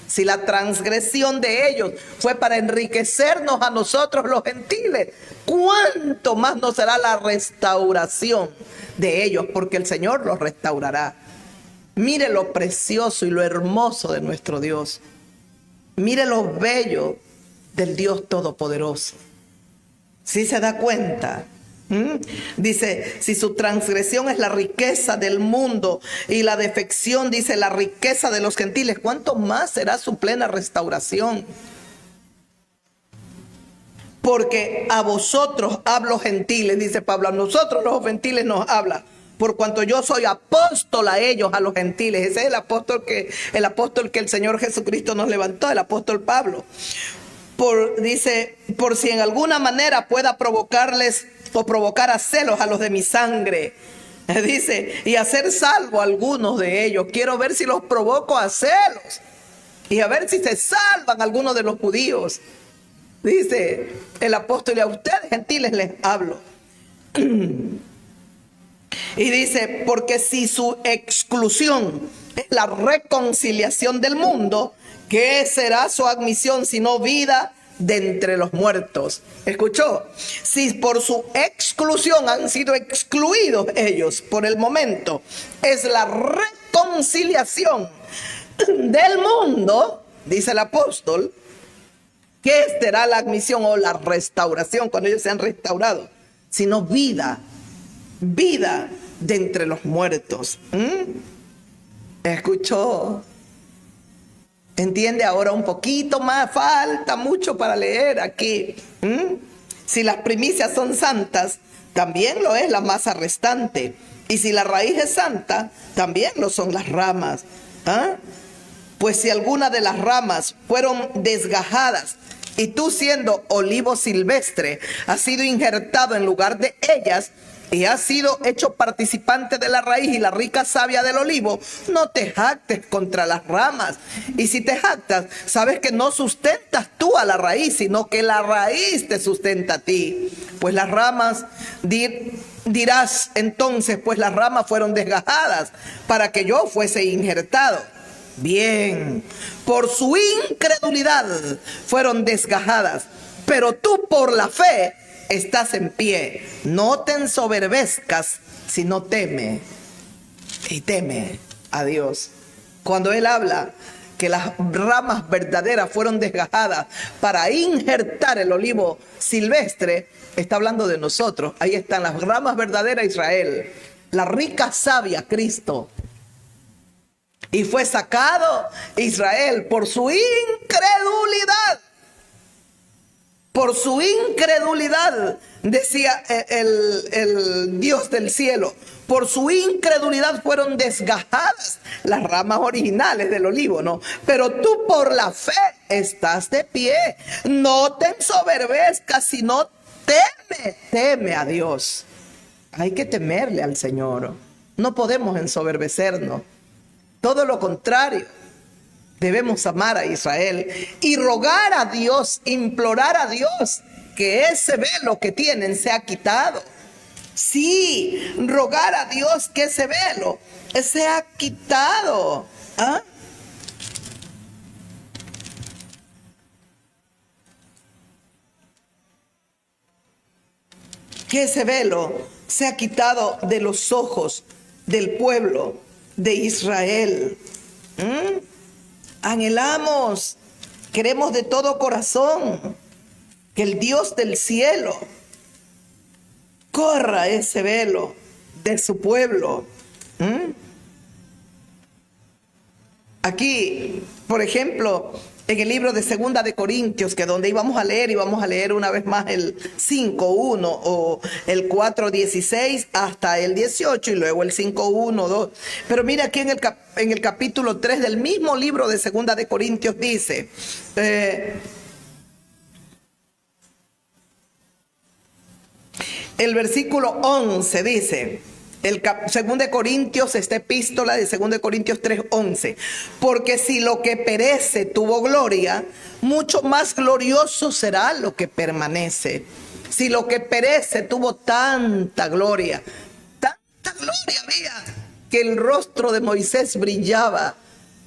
Si la transgresión de ellos fue para enriquecernos a nosotros los gentiles, ¿cuánto más no será la restauración de ellos? Porque el Señor los restaurará. Mire lo precioso y lo hermoso de nuestro Dios. Mire lo bello del Dios Todopoderoso. ¿Sí se da cuenta? Dice, si su transgresión es la riqueza del mundo y la defección, dice, la riqueza de los gentiles, ¿cuánto más será su plena restauración? Porque a vosotros hablo gentiles, dice Pablo, a nosotros los gentiles nos habla, por cuanto yo soy apóstol a ellos, a los gentiles. Ese es el apóstol que el Señor Jesucristo nos levantó, el apóstol Pablo. Dice, por si en alguna manera pueda provocarles o provocar a celos a los de mi sangre. Dice, y hacer salvo a algunos de ellos. Quiero ver si los provoco a celos y a ver si se salvan algunos de los judíos. Dice el apóstol, y a ustedes gentiles les hablo. Y dice, porque si su exclusión es la reconciliación del mundo, ¿qué será su admisión sino vida de entre los muertos? ¿Escuchó? Si por su exclusión han sido excluidos ellos por el momento, es la reconciliación del mundo, dice el apóstol, ¿qué será la admisión o la restauración cuando ellos sean restaurados? Sino vida de entre los muertos. ¿Escuchó? ¿Entiende ahora un poquito más? Falta mucho para leer aquí. Si las primicias son santas, también lo es la masa restante. Y si la raíz es santa, también lo son las ramas. Pues si alguna de las ramas fueron desgajadas y tú, siendo olivo silvestre, has sido injertado en lugar de ellas y has sido hecho participante de la raíz y la rica savia del olivo, no te jactes contra las ramas. Y si te jactas, sabes que no sustentas tú a la raíz, sino que la raíz te sustenta a ti. Pues las ramas, dirás entonces, pues las ramas fueron desgajadas para que yo fuese injertado. Bien, por su incredulidad fueron desgajadas, pero tú por la fe estás en pie. No te ensoberbezcas, sino teme. Y teme a Dios. Cuando Él habla que las ramas verdaderas fueron desgajadas para injertar el olivo silvestre, está hablando de nosotros. Ahí están las ramas verdaderas, Israel, la rica savia, Cristo. Y fue sacado Israel por su incredulidad. Por su incredulidad, decía el Dios del cielo. Por su incredulidad fueron desgajadas las ramas originales del olivo, ¿no? Pero tú por la fe estás de pie. No te ensoberbezcas, sino teme a Dios. Hay que temerle al Señor. No podemos ensoberbecernos. Todo lo contrario, debemos amar a Israel y rogar a Dios, implorar a Dios que ese velo que tienen sea quitado. Sí, rogar a Dios que ese velo sea quitado. Que ese velo sea quitado de los ojos del pueblo de Israel. Anhelamos, queremos de todo corazón que el Dios del cielo corra ese velo de su pueblo. Aquí, por ejemplo, en el libro de Segunda de Corintios, que donde íbamos a leer, y vamos a leer una vez más el 5:1 o el 4:16 hasta el 18 y luego el 5:1-2. Pero mira aquí en el capítulo 3 del mismo libro de Segunda de Corintios dice, el versículo 11 dice, Segunda de Corintios, esta epístola de Segunda de Corintios 3:11, porque si lo que perece tuvo gloria, mucho más glorioso será lo que permanece. Si lo que perece tuvo tanta gloria había, que el rostro de Moisés brillaba.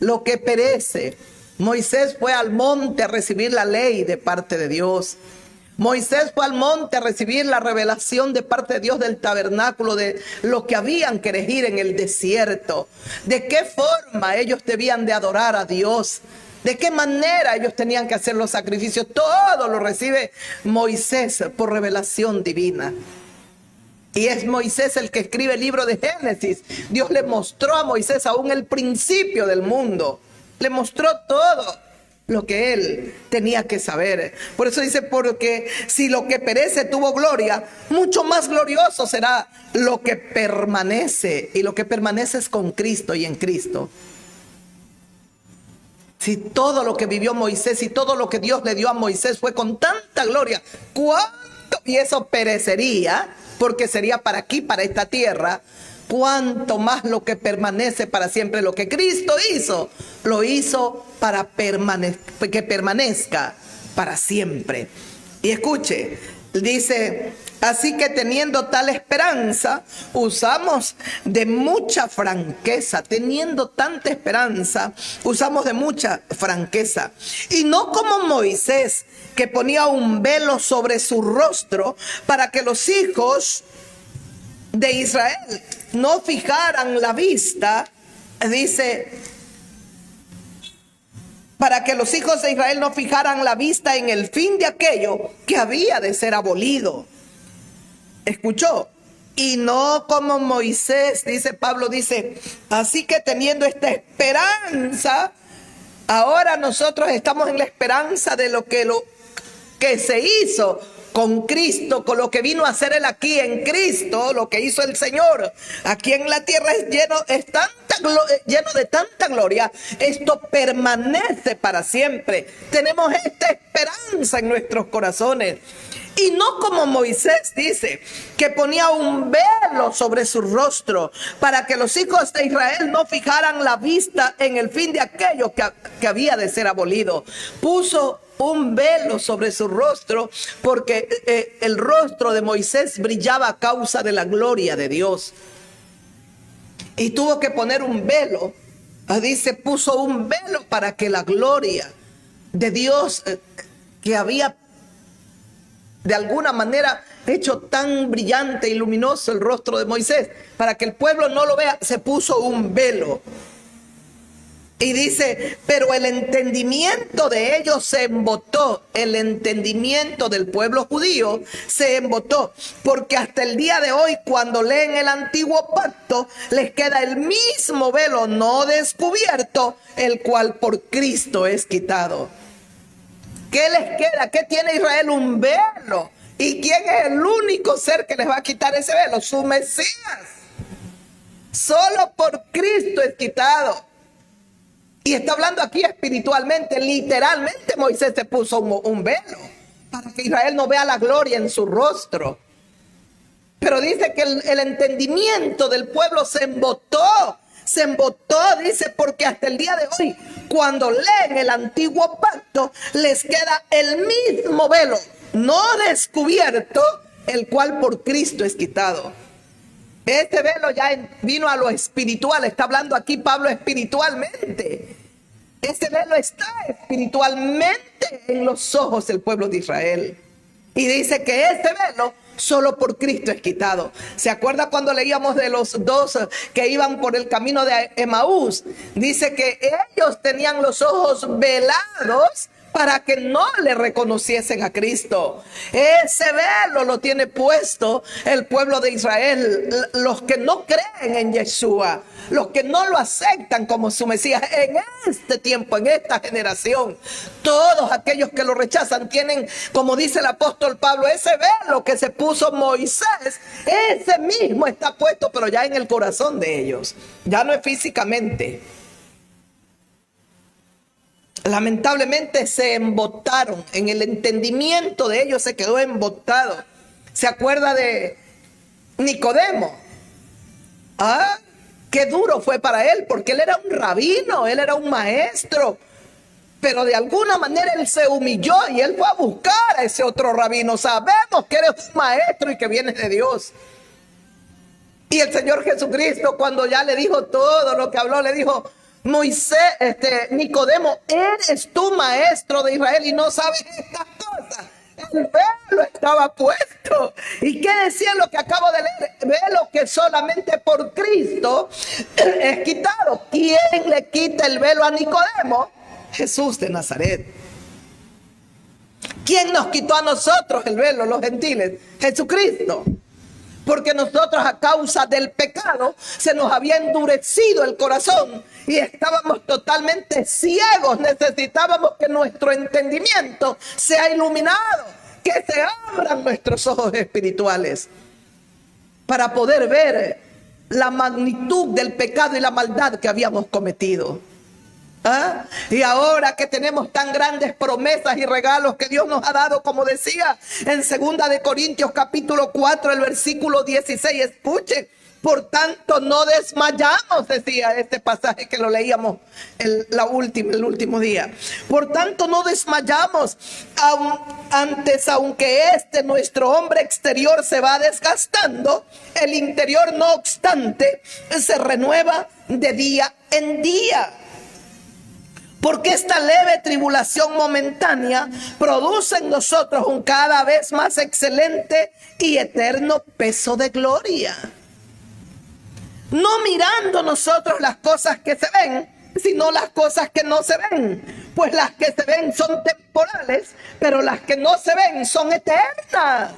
Lo que perece, Moisés fue al monte a recibir la ley de parte de Dios. Moisés fue al monte a recibir la revelación de parte de Dios del tabernáculo, de lo que habían que elegir en el desierto, de qué forma ellos debían de adorar a Dios, de qué manera ellos tenían que hacer los sacrificios. Todo lo recibe Moisés por revelación divina. Y es Moisés el que escribe el libro de Génesis. Dios le mostró a Moisés aún el principio del mundo. Le mostró todo lo que él tenía que saber. Por eso dice, porque si lo que perece tuvo gloria, mucho más glorioso será lo que permanece. Y lo que permanece es con Cristo y en Cristo. Si todo lo que vivió Moisés y todo lo que Dios le dio a Moisés fue con tanta gloria, ¿cuánto? Y eso perecería, porque sería para aquí, para esta tierra. Cuánto más lo que permanece para siempre. Lo que Cristo hizo, lo hizo para que permanezca para siempre. Y escuche, dice, así que teniendo tal esperanza, usamos de mucha franqueza. Teniendo tanta esperanza, usamos de mucha franqueza. Y no como Moisés, que ponía un velo sobre su rostro para que los hijos de Israel no fijaran la vista, dice, para que los hijos de Israel no fijaran la vista en el fin de aquello que había de ser abolido. ¿Escuchó? Y no como Moisés, dice Pablo, dice, así que teniendo esta esperanza, ahora nosotros estamos en la esperanza de lo que se hizo con Cristo, con lo que vino a hacer Él aquí en Cristo, lo que hizo el Señor aquí en la tierra es lleno de tanta gloria. Esto permanece para siempre. Tenemos esta esperanza en nuestros corazones. Y no como Moisés, dice, que ponía un velo sobre su rostro para que los hijos de Israel no fijaran la vista en el fin de aquello que había de ser abolido. Puso un velo sobre su rostro porque el rostro de Moisés brillaba a causa de la gloria de Dios. Y tuvo que poner un velo. Dice, puso un velo para que la gloria de Dios que había de alguna manera hecho tan brillante y luminoso el rostro de Moisés, para que el pueblo no lo vea, se puso un velo. Y dice, pero el entendimiento de ellos se embotó, el entendimiento del pueblo judío se embotó, porque hasta el día de hoy, cuando leen el antiguo pacto, les queda el mismo velo no descubierto, el cual por Cristo es quitado. ¿Qué les queda? ¿Qué tiene Israel? Un velo. ¿Y quién es el único ser que les va a quitar ese velo? Su Mesías. Solo por Cristo es quitado. Y está hablando aquí espiritualmente, literalmente Moisés se puso un velo para que Israel no vea la gloria en su rostro. Pero dice que el entendimiento del pueblo se embotó, dice, porque hasta el día de hoy, cuando leen el antiguo pacto, les queda el mismo velo, no descubierto, el cual por Cristo es quitado. Este velo ya vino a lo espiritual. Está hablando aquí Pablo espiritualmente. Este velo está espiritualmente en los ojos del pueblo de Israel. Y dice que este velo solo por Cristo es quitado. ¿Se acuerda cuando leíamos de los dos que iban por el camino de Emaús? Dice que ellos tenían los ojos velados para que no le reconociesen a Cristo. Ese velo lo tiene puesto el pueblo de Israel, los que no creen en Yeshua, los que no lo aceptan como su Mesías en este tiempo, en esta generación. Todos aquellos que lo rechazan tienen, como dice el apóstol Pablo, ese velo que se puso Moisés, ese mismo está puesto, pero ya en el corazón de ellos, ya no es físicamente. Lamentablemente se embotaron, en el entendimiento de ellos se quedó embotado. ¿Se acuerda de Nicodemo? Qué duro fue para él, porque él era un rabino, él era un maestro. Pero de alguna manera él se humilló y él fue a buscar a ese otro rabino. Sabemos que eres un maestro y que vienes de Dios. Y el Señor Jesucristo, cuando ya le dijo todo lo que habló, le dijo: Nicodemo, eres tú maestro de Israel y no sabes estas cosas. El velo estaba puesto. ¿Y qué decía lo que acabo de leer? Velo que solamente por Cristo es quitado. ¿Quién le quita el velo a Nicodemo? Jesús de Nazaret. ¿Quién nos quitó a nosotros el velo, los gentiles? Jesucristo. Porque nosotros, a causa del pecado, se nos había endurecido el corazón y estábamos totalmente ciegos. Necesitábamos que nuestro entendimiento sea iluminado, que se abran nuestros ojos espirituales para poder ver la magnitud del pecado y la maldad que habíamos cometido. ¿Ah? Y ahora que tenemos tan grandes promesas y regalos que Dios nos ha dado, como decía en 2 de Corintios capítulo 4, el versículo 16, escuchen, por tanto no desmayamos, decía este pasaje que lo leíamos el último día. Por tanto no desmayamos, aunque nuestro hombre exterior se va desgastando, el interior no obstante se renueva de día en día. Porque esta leve tribulación momentánea produce en nosotros un cada vez más excelente y eterno peso de gloria. No mirando nosotros las cosas que se ven, sino las cosas que no se ven. Pues las que se ven son temporales, pero las que no se ven son eternas.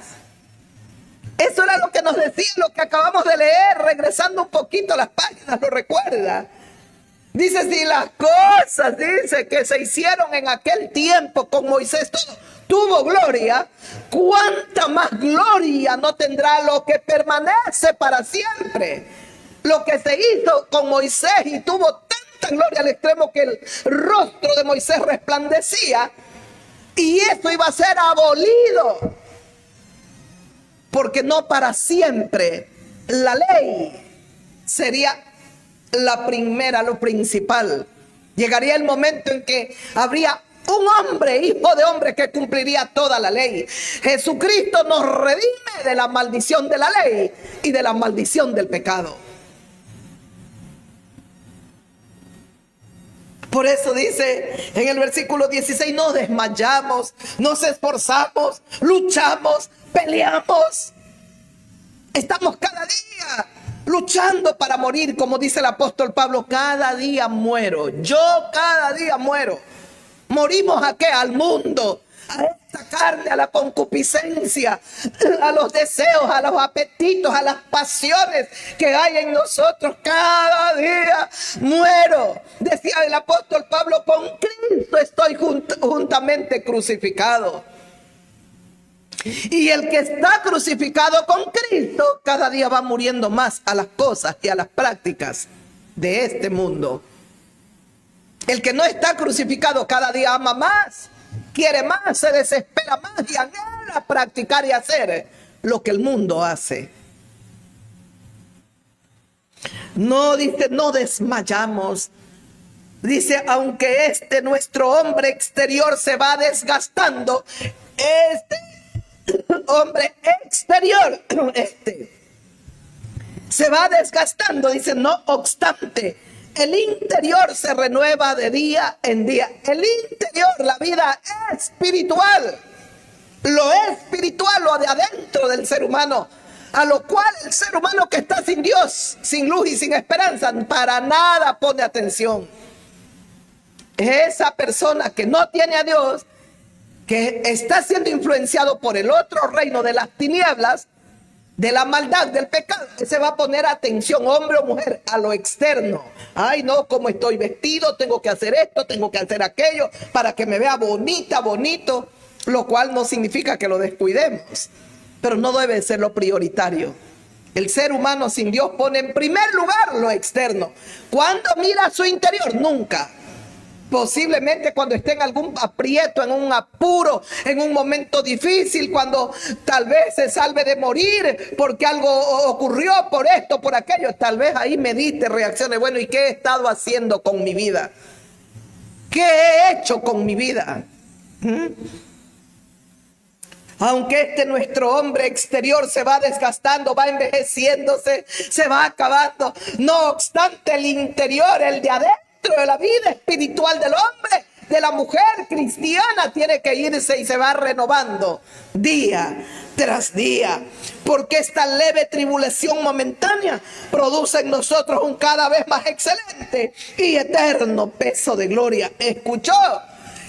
Eso era lo que nos decía, lo que acabamos de leer, regresando un poquito a las páginas, ¿lo recuerda? Dice, si las cosas, dice, que se hicieron en aquel tiempo con Moisés, todo tuvo gloria, ¿cuánta más gloria no tendrá lo que permanece para siempre? Lo que se hizo con Moisés y tuvo tanta gloria al extremo que el rostro de Moisés resplandecía, y eso iba a ser abolido, porque no para siempre la ley sería la primera, lo principal. Llegaría el momento en que habría un hombre, hijo de hombre, que cumpliría toda la ley. Jesucristo nos redime de la maldición de la ley y de la maldición del pecado. Por eso dice en el versículo 16, no desmayamos, nos esforzamos, luchamos, peleamos. Estamos cada día luchando para morir, como dice el apóstol Pablo, cada día muero, yo cada día muero. ¿Morimos a qué? Al mundo, a esta carne, a la concupiscencia, a los deseos, a los apetitos, a las pasiones que hay en nosotros. Cada día muero. Decía el apóstol Pablo, con Cristo estoy juntamente crucificado. Y el que está crucificado con Cristo cada día va muriendo más a las cosas y a las prácticas de este mundo. El que no está crucificado cada día ama más, quiere más, se desespera más y anhela practicar y hacer lo que el mundo hace. No dice, no desmayamos. Dice, aunque nuestro hombre exterior se va desgastando, hombre exterior, se va desgastando, dice, no obstante, el interior se renueva de día en día. El interior, la vida espiritual, lo espiritual, lo de adentro del ser humano, a lo cual el ser humano que está sin Dios, sin luz y sin esperanza, para nada pone atención. Esa persona que no tiene a Dios, que está siendo influenciado por el otro reino de las tinieblas, de la maldad, del pecado, se va a poner atención, hombre o mujer, a lo externo. Ay, no, como estoy vestido, tengo que hacer esto, tengo que hacer aquello, para que me vea bonita, bonito, lo cual no significa que lo descuidemos, pero no debe ser lo prioritario. El ser humano sin Dios pone en primer lugar lo externo. ¿Cuándo mira su interior? Nunca. Posiblemente cuando esté en algún aprieto, en un apuro, en un momento difícil, cuando tal vez se salve de morir porque algo ocurrió, por esto, por aquello, tal vez ahí medite, reaccione, bueno, ¿y qué he estado haciendo con mi vida? ¿Qué he hecho con mi vida? Aunque nuestro hombre exterior se va desgastando, va envejeciéndose, se va acabando, no obstante el interior, el de adentro de la vida espiritual del hombre, de la mujer cristiana tiene que irse y se va renovando día tras día, porque esta leve tribulación momentánea produce en nosotros un cada vez más excelente y eterno peso de gloria. ¿Escuchó?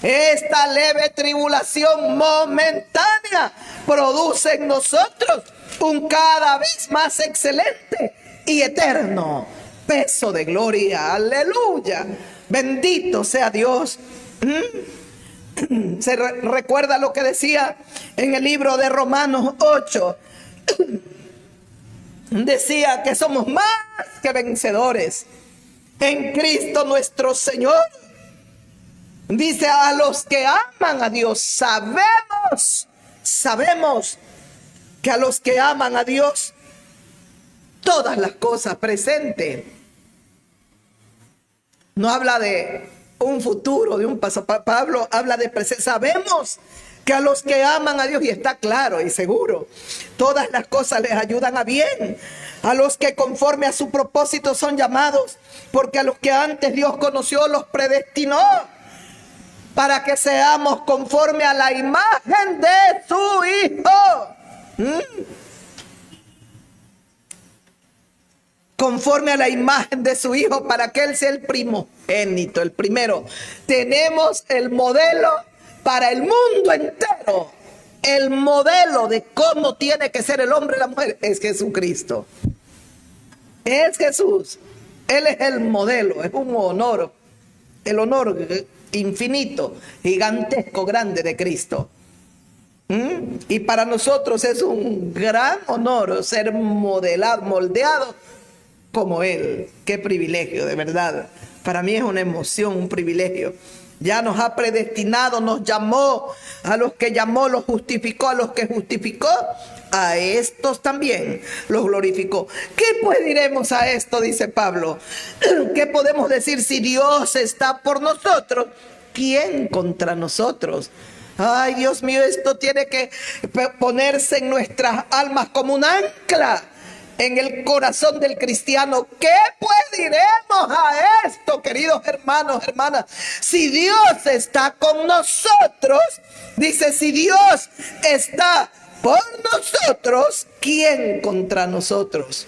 Esta leve tribulación momentánea produce en nosotros un cada vez más excelente y eterno peso de gloria. Aleluya. Bendito sea Dios. Se recuerda lo que decía en el libro de Romanos 8. Decía que somos más que vencedores en Cristo nuestro Señor. Dice, a los que aman a Dios, sabemos que a los que aman a Dios, todas las cosas presentes. No habla de un futuro, de un pasado. Pablo habla de presente. Sabemos que a los que aman a Dios, y está claro y seguro, todas las cosas les ayudan a bien. A los que conforme a su propósito son llamados, porque a los que antes Dios conoció los predestinó para que seamos conforme a la imagen de su Hijo. Conforme a la imagen de su Hijo, para que Él sea el primogénito, el primero. Tenemos el modelo para el mundo entero. El modelo de cómo tiene que ser el hombre y la mujer es Jesucristo. Es Jesús. Él es el modelo, es un honor. El honor infinito, gigantesco, grande de Cristo. Y para nosotros es un gran honor ser modelado, moldeado como Él. Qué privilegio, de verdad. Para mí es una emoción, un privilegio. Ya nos ha predestinado, nos llamó. A los que llamó los justificó, a los que justificó, a estos también los glorificó. ¿Qué pues diremos a esto? Dice Pablo. ¿Qué podemos decir? Si Dios está por nosotros, ¿quién contra nosotros? Ay, Dios mío, esto tiene que ponerse en nuestras almas como un ancla en el corazón del cristiano. ¿Qué pues diremos a esto, queridos hermanos, hermanas? Si Dios está con nosotros, dice, si Dios está por nosotros, ¿quién contra nosotros?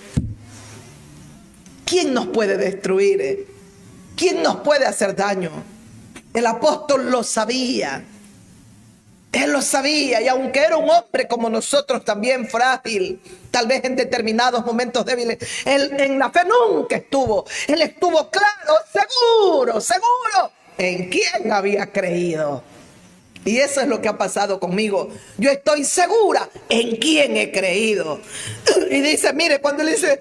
¿Quién nos puede destruir? ¿Quién nos puede hacer daño? El apóstol lo sabía. Él lo sabía, y aunque era un hombre como nosotros, también frágil, tal vez en determinados momentos débiles, él en la fe nunca estuvo. Él estuvo claro, seguro en quién había creído. Y eso es lo que ha pasado conmigo. Yo estoy segura en quién he creído. Y dice, mire, cuando él dice,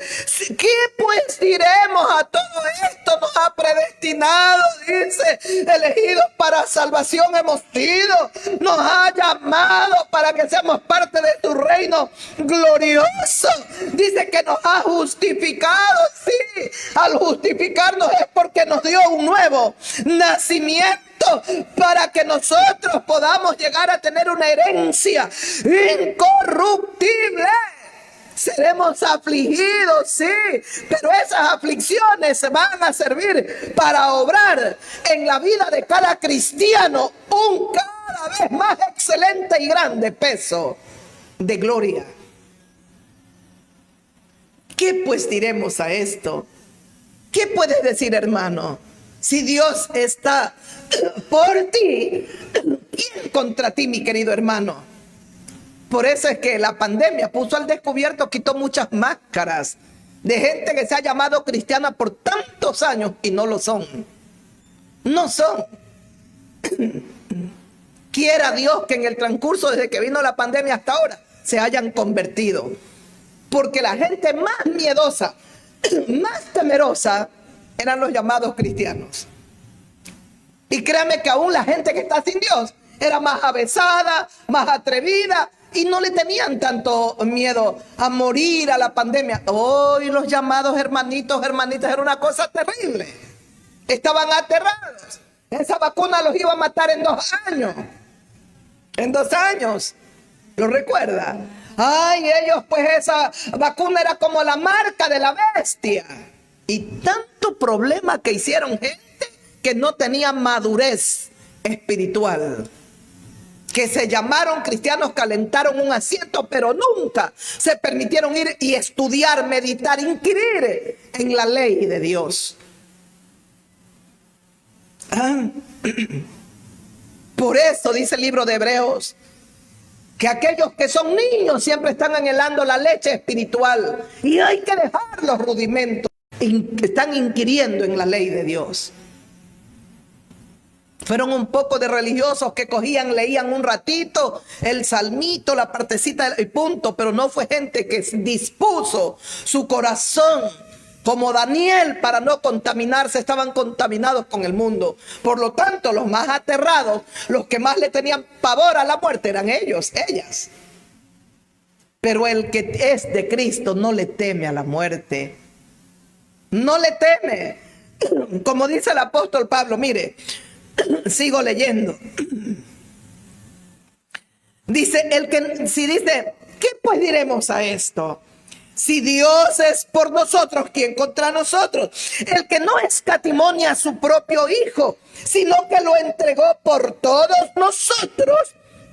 ¿qué pues diremos a todo esto? Nos ha predestinado, dice, elegidos para salvación hemos sido. Nos ha llamado para que seamos parte de tu reino glorioso. Dice que nos ha justificado, sí. Al justificarnos es porque nos dio un nuevo nacimiento, para que nosotros podamos llegar a tener una herencia incorruptible. Seremos afligidos, sí, pero esas aflicciones van a servir para obrar en la vida de cada cristiano un cada vez más excelente y grande peso de gloria. ¿Qué pues diremos a esto? ¿Qué puedes decir, hermano? Si Dios está por ti, ¿quién contra ti, mi querido hermano? Por eso es que la pandemia puso al descubierto, quitó muchas máscaras de gente que se ha llamado cristiana por tantos años y no lo son. No son. Quiera Dios que en el transcurso desde que vino la pandemia hasta ahora se hayan convertido. Porque la gente más miedosa, más temerosa, eran los llamados cristianos. Y créame que aún la gente que está sin Dios era más avesada, más atrevida, y no le tenían tanto miedo a morir a la pandemia. Hoy los llamados hermanitos, hermanitas, era una cosa terrible. Estaban aterrados. Esa vacuna los iba a matar en 2 años. En 2 años. ¿Lo recuerda? Ay, ellos, pues esa vacuna era como la marca de la bestia. Y tanto problema que hicieron gente que no tenía madurez espiritual. Que se llamaron cristianos, calentaron un asiento, pero nunca se permitieron ir y estudiar, meditar, inquirir en la ley de Dios. Por eso dice el libro de Hebreos que aquellos que son niños siempre están anhelando la leche espiritual y hay que dejar los rudimentos. Están inquiriendo en la ley de Dios. Fueron un poco de religiosos que cogían, leían un ratito el salmito, la partecita y punto, pero no fue gente que dispuso su corazón como Daniel para no contaminarse. Estaban contaminados con el mundo. Por lo tanto, los más aterrados, los que más le tenían pavor a la muerte eran ellos, ellas. Pero el que es de Cristo no le teme a la muerte. No le teme. Como dice el apóstol Pablo, mire, sigo leyendo. Dice, ¿qué pues diremos a esto? Si Dios es por nosotros, ¿quién contra nosotros? El que no escatimó a su propio Hijo, sino que lo entregó por todos nosotros,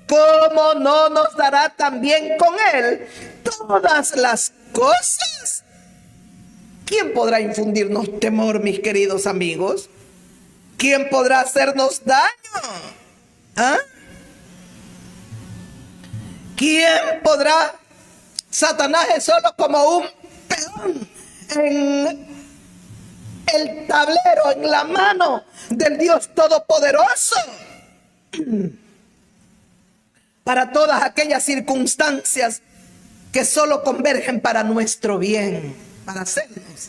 ¿cómo no nos dará también con Él todas las cosas? ¿Quién podrá infundirnos temor, mis queridos amigos? ¿Quién podrá hacernos daño? ¿Ah? ¿Quién podrá? Satanás es solo como un peón en el tablero, en la mano del Dios Todopoderoso, para todas aquellas circunstancias que solo convergen para nuestro bien, para hacernos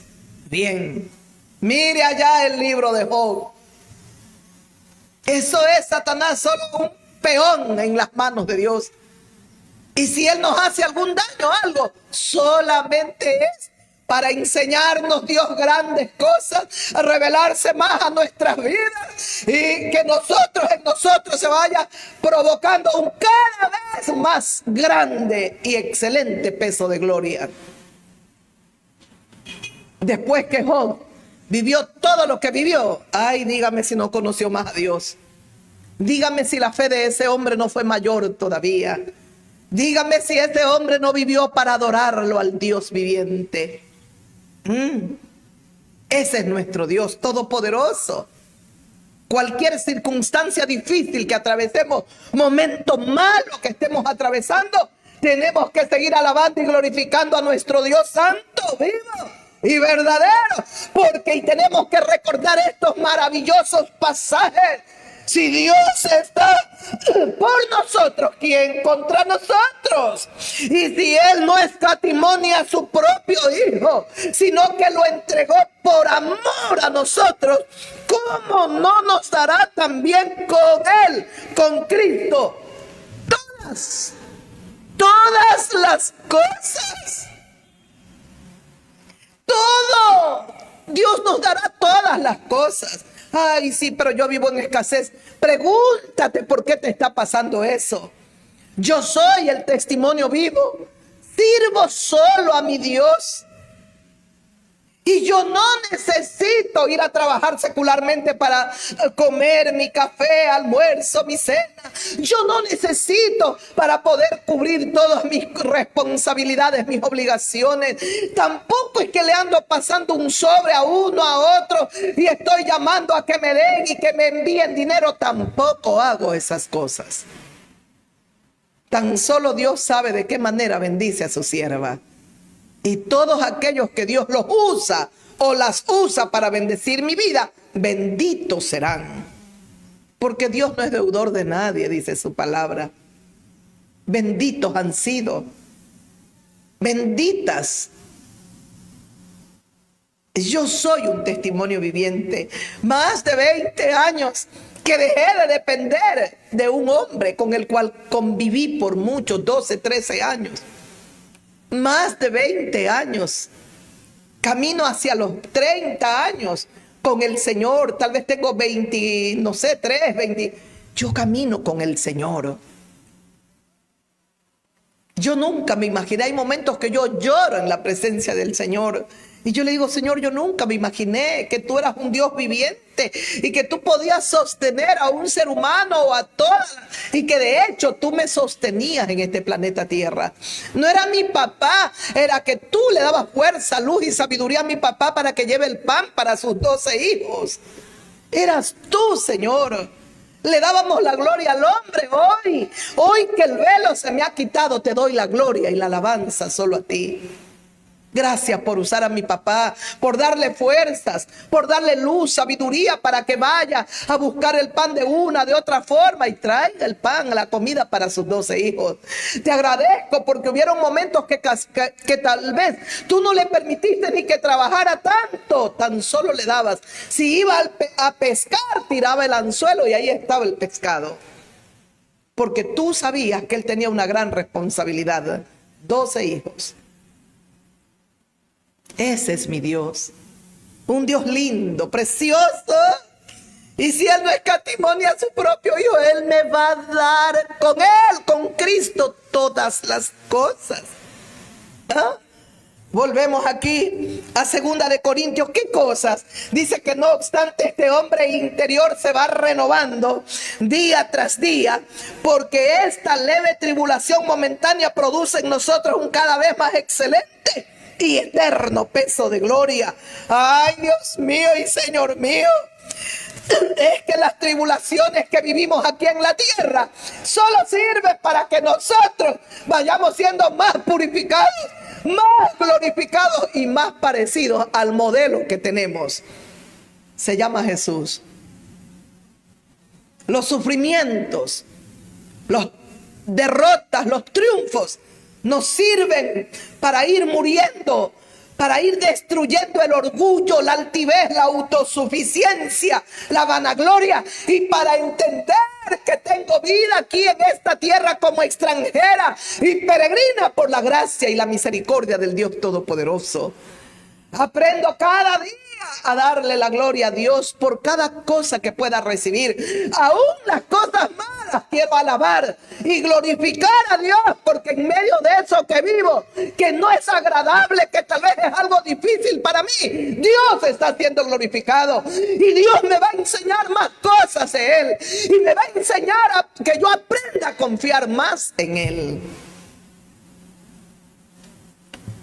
bien. Mire allá el libro de Job. Eso es Satanás, solo un peón en las manos de Dios. Y si Él nos hace algún daño, algo, solamente es para enseñarnos Dios grandes cosas, a revelarse más a nuestras vidas y que en nosotros se vaya provocando un cada vez más grande y excelente peso de gloria. Después que Job vivió todo lo que vivió, ay, dígame si no conoció más a Dios. Dígame si la fe de ese hombre no fue mayor todavía. Dígame si ese hombre no vivió para adorarlo al Dios viviente. Ese es nuestro Dios todopoderoso. Cualquier circunstancia difícil que atravesemos, momento malo que estemos atravesando, tenemos que seguir alabando y glorificando a nuestro Dios santo, vivo y verdadero, porque tenemos que recordar estos maravillosos pasajes. Si Dios está por nosotros, ¿quién contra nosotros? Y si Él no escatimó a su propio Hijo, sino que lo entregó por amor a nosotros, ¿cómo no nos dará también con Él, con Cristo, todas las cosas? Todo. Dios nos dará todas las cosas. Ay, sí, pero yo vivo en escasez. Pregúntate por qué te está pasando eso. Yo soy el testimonio vivo. Sirvo solo a mi Dios. Y yo no necesito ir a trabajar secularmente para comer mi café, almuerzo, mi cena. Yo no necesito para poder cubrir todas mis responsabilidades, mis obligaciones. Tampoco es que le ando pasando un sobre a uno, a otro, y estoy llamando a que me den y que me envíen dinero. Tampoco hago esas cosas. Tan solo Dios sabe de qué manera bendice a su sierva. Y todos aquellos que Dios los usa o las usa para bendecir mi vida, benditos serán. Porque Dios no es deudor de nadie, dice su palabra. Benditos han sido. Benditas. Yo soy un testimonio viviente. Más de 20 años que dejé de depender de un hombre con el cual conviví por muchos, 12, 13 años. Más de 20 años, camino hacia los 30 años con el Señor. Tal vez tengo 20, no sé, 3, 20. Yo camino con el Señor. Yo nunca me imaginé, hay momentos que yo lloro en la presencia del Señor. Y yo le digo, Señor, yo nunca me imaginé que tú eras un Dios viviente y que tú podías sostener a un ser humano o a todas, y que de hecho tú me sostenías en este planeta Tierra. No era mi papá, era que tú le dabas fuerza, luz y sabiduría a mi papá para que lleve el pan para sus 12 hijos. Eras tú, Señor. Le dábamos la gloria al hombre. Hoy que el velo se me ha quitado, te doy la gloria y la alabanza solo a ti. Gracias por usar a mi papá, por darle fuerzas, por darle luz, sabiduría para que vaya a buscar el pan de una, de otra forma y traiga el pan, la comida para sus 12 hijos. Te agradezco porque hubieron momentos que tal vez tú no le permitiste ni que trabajara tanto, tan solo le dabas. Si iba a pescar, tiraba el anzuelo y ahí estaba el pescado. Porque tú sabías que él tenía una gran responsabilidad. 12 hijos. Ese es mi Dios, un Dios lindo, precioso. Y si Él no escatimó a su propio Hijo, Él me va a dar con Él, con Cristo, todas las cosas. ¿Ah? Volvemos aquí a 2 de Corintios. ¿Qué cosas? Dice que no obstante este hombre interior se va renovando día tras día, porque esta leve tribulación momentánea produce en nosotros un cada vez más excelente y eterno peso de gloria. Ay, Dios mío y Señor mío, es que las tribulaciones que vivimos aquí en la tierra solo sirven para que nosotros vayamos siendo más purificados, más glorificados y más parecidos al modelo que tenemos. Se llama Jesús. Los sufrimientos, las derrotas, los triunfos nos sirven para ir muriendo, para ir destruyendo el orgullo, la altivez, la autosuficiencia, la vanagloria, y para entender que tengo vida aquí en esta tierra como extranjera y peregrina por la gracia y la misericordia del Dios Todopoderoso. Aprendo cada día a darle la gloria a Dios por cada cosa que pueda recibir. Aún las cosas malas quiero alabar y glorificar a Dios, porque en medio de eso que vivo, que no es agradable, que tal vez es algo difícil para mí, Dios está siendo glorificado y Dios me va a enseñar más cosas de Él y me va a enseñar a que yo aprenda a confiar más en Él.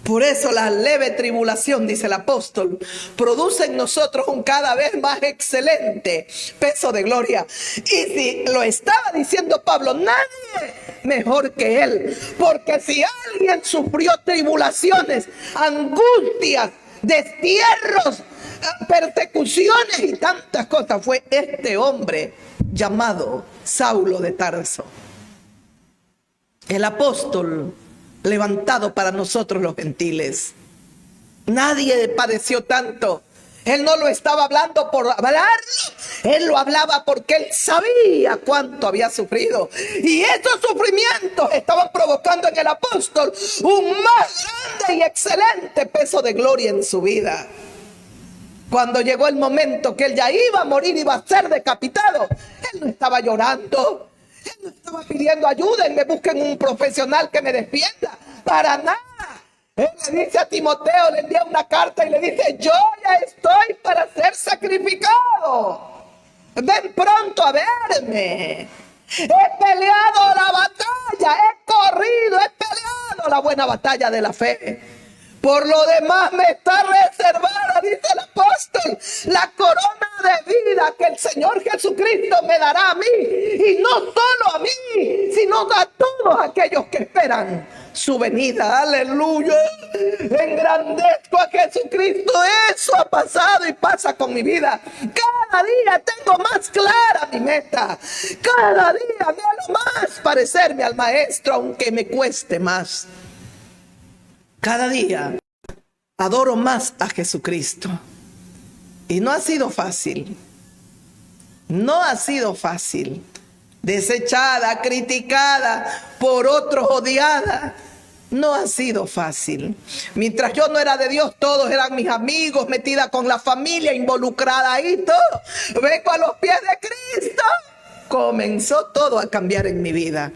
Por eso la leve tribulación, dice el apóstol, produce en nosotros un cada vez más excelente peso de gloria. Y si lo estaba diciendo Pablo, nadie mejor que él. Porque si alguien sufrió tribulaciones, angustias, destierros, persecuciones y tantas cosas, fue este hombre llamado Saulo de Tarso. El apóstol levantado para nosotros los gentiles. Nadie padeció tanto. Él no lo estaba hablando por hablarlo, él lo hablaba porque él sabía cuánto había sufrido. Y estos sufrimientos estaban provocando en el apóstol un más grande y excelente peso de gloria en su vida. Cuando llegó el momento que él ya iba a morir, iba a ser decapitado, él no estaba llorando. Él no estaba pidiendo ayuda, me busquen un profesional que me defienda. Para nada. Él le dice a Timoteo, le envía una carta y le dice, yo ya estoy para ser sacrificado. Ven pronto a verme. He peleado la batalla, he corrido, he peleado la buena batalla de la fe. Por lo demás me está reservada, dice el apóstol, la corona de vida que el Señor Jesucristo me dará a mí. Y no solo a mí, sino a todos aquellos que esperan su venida. Aleluya. Engrandezco a Jesucristo. Eso ha pasado y pasa con mi vida. Cada día tengo más clara mi meta. Cada día me hago más parecerme al Maestro, aunque me cueste más. Cada día adoro más a Jesucristo. Y no ha sido fácil. No ha sido fácil. Desechada, criticada, por otros odiada. No ha sido fácil. Mientras yo no era de Dios, todos eran mis amigos, metida con la familia, involucrada ahí, todo. Vengo a los pies de Cristo. Comenzó todo a cambiar en mi vida.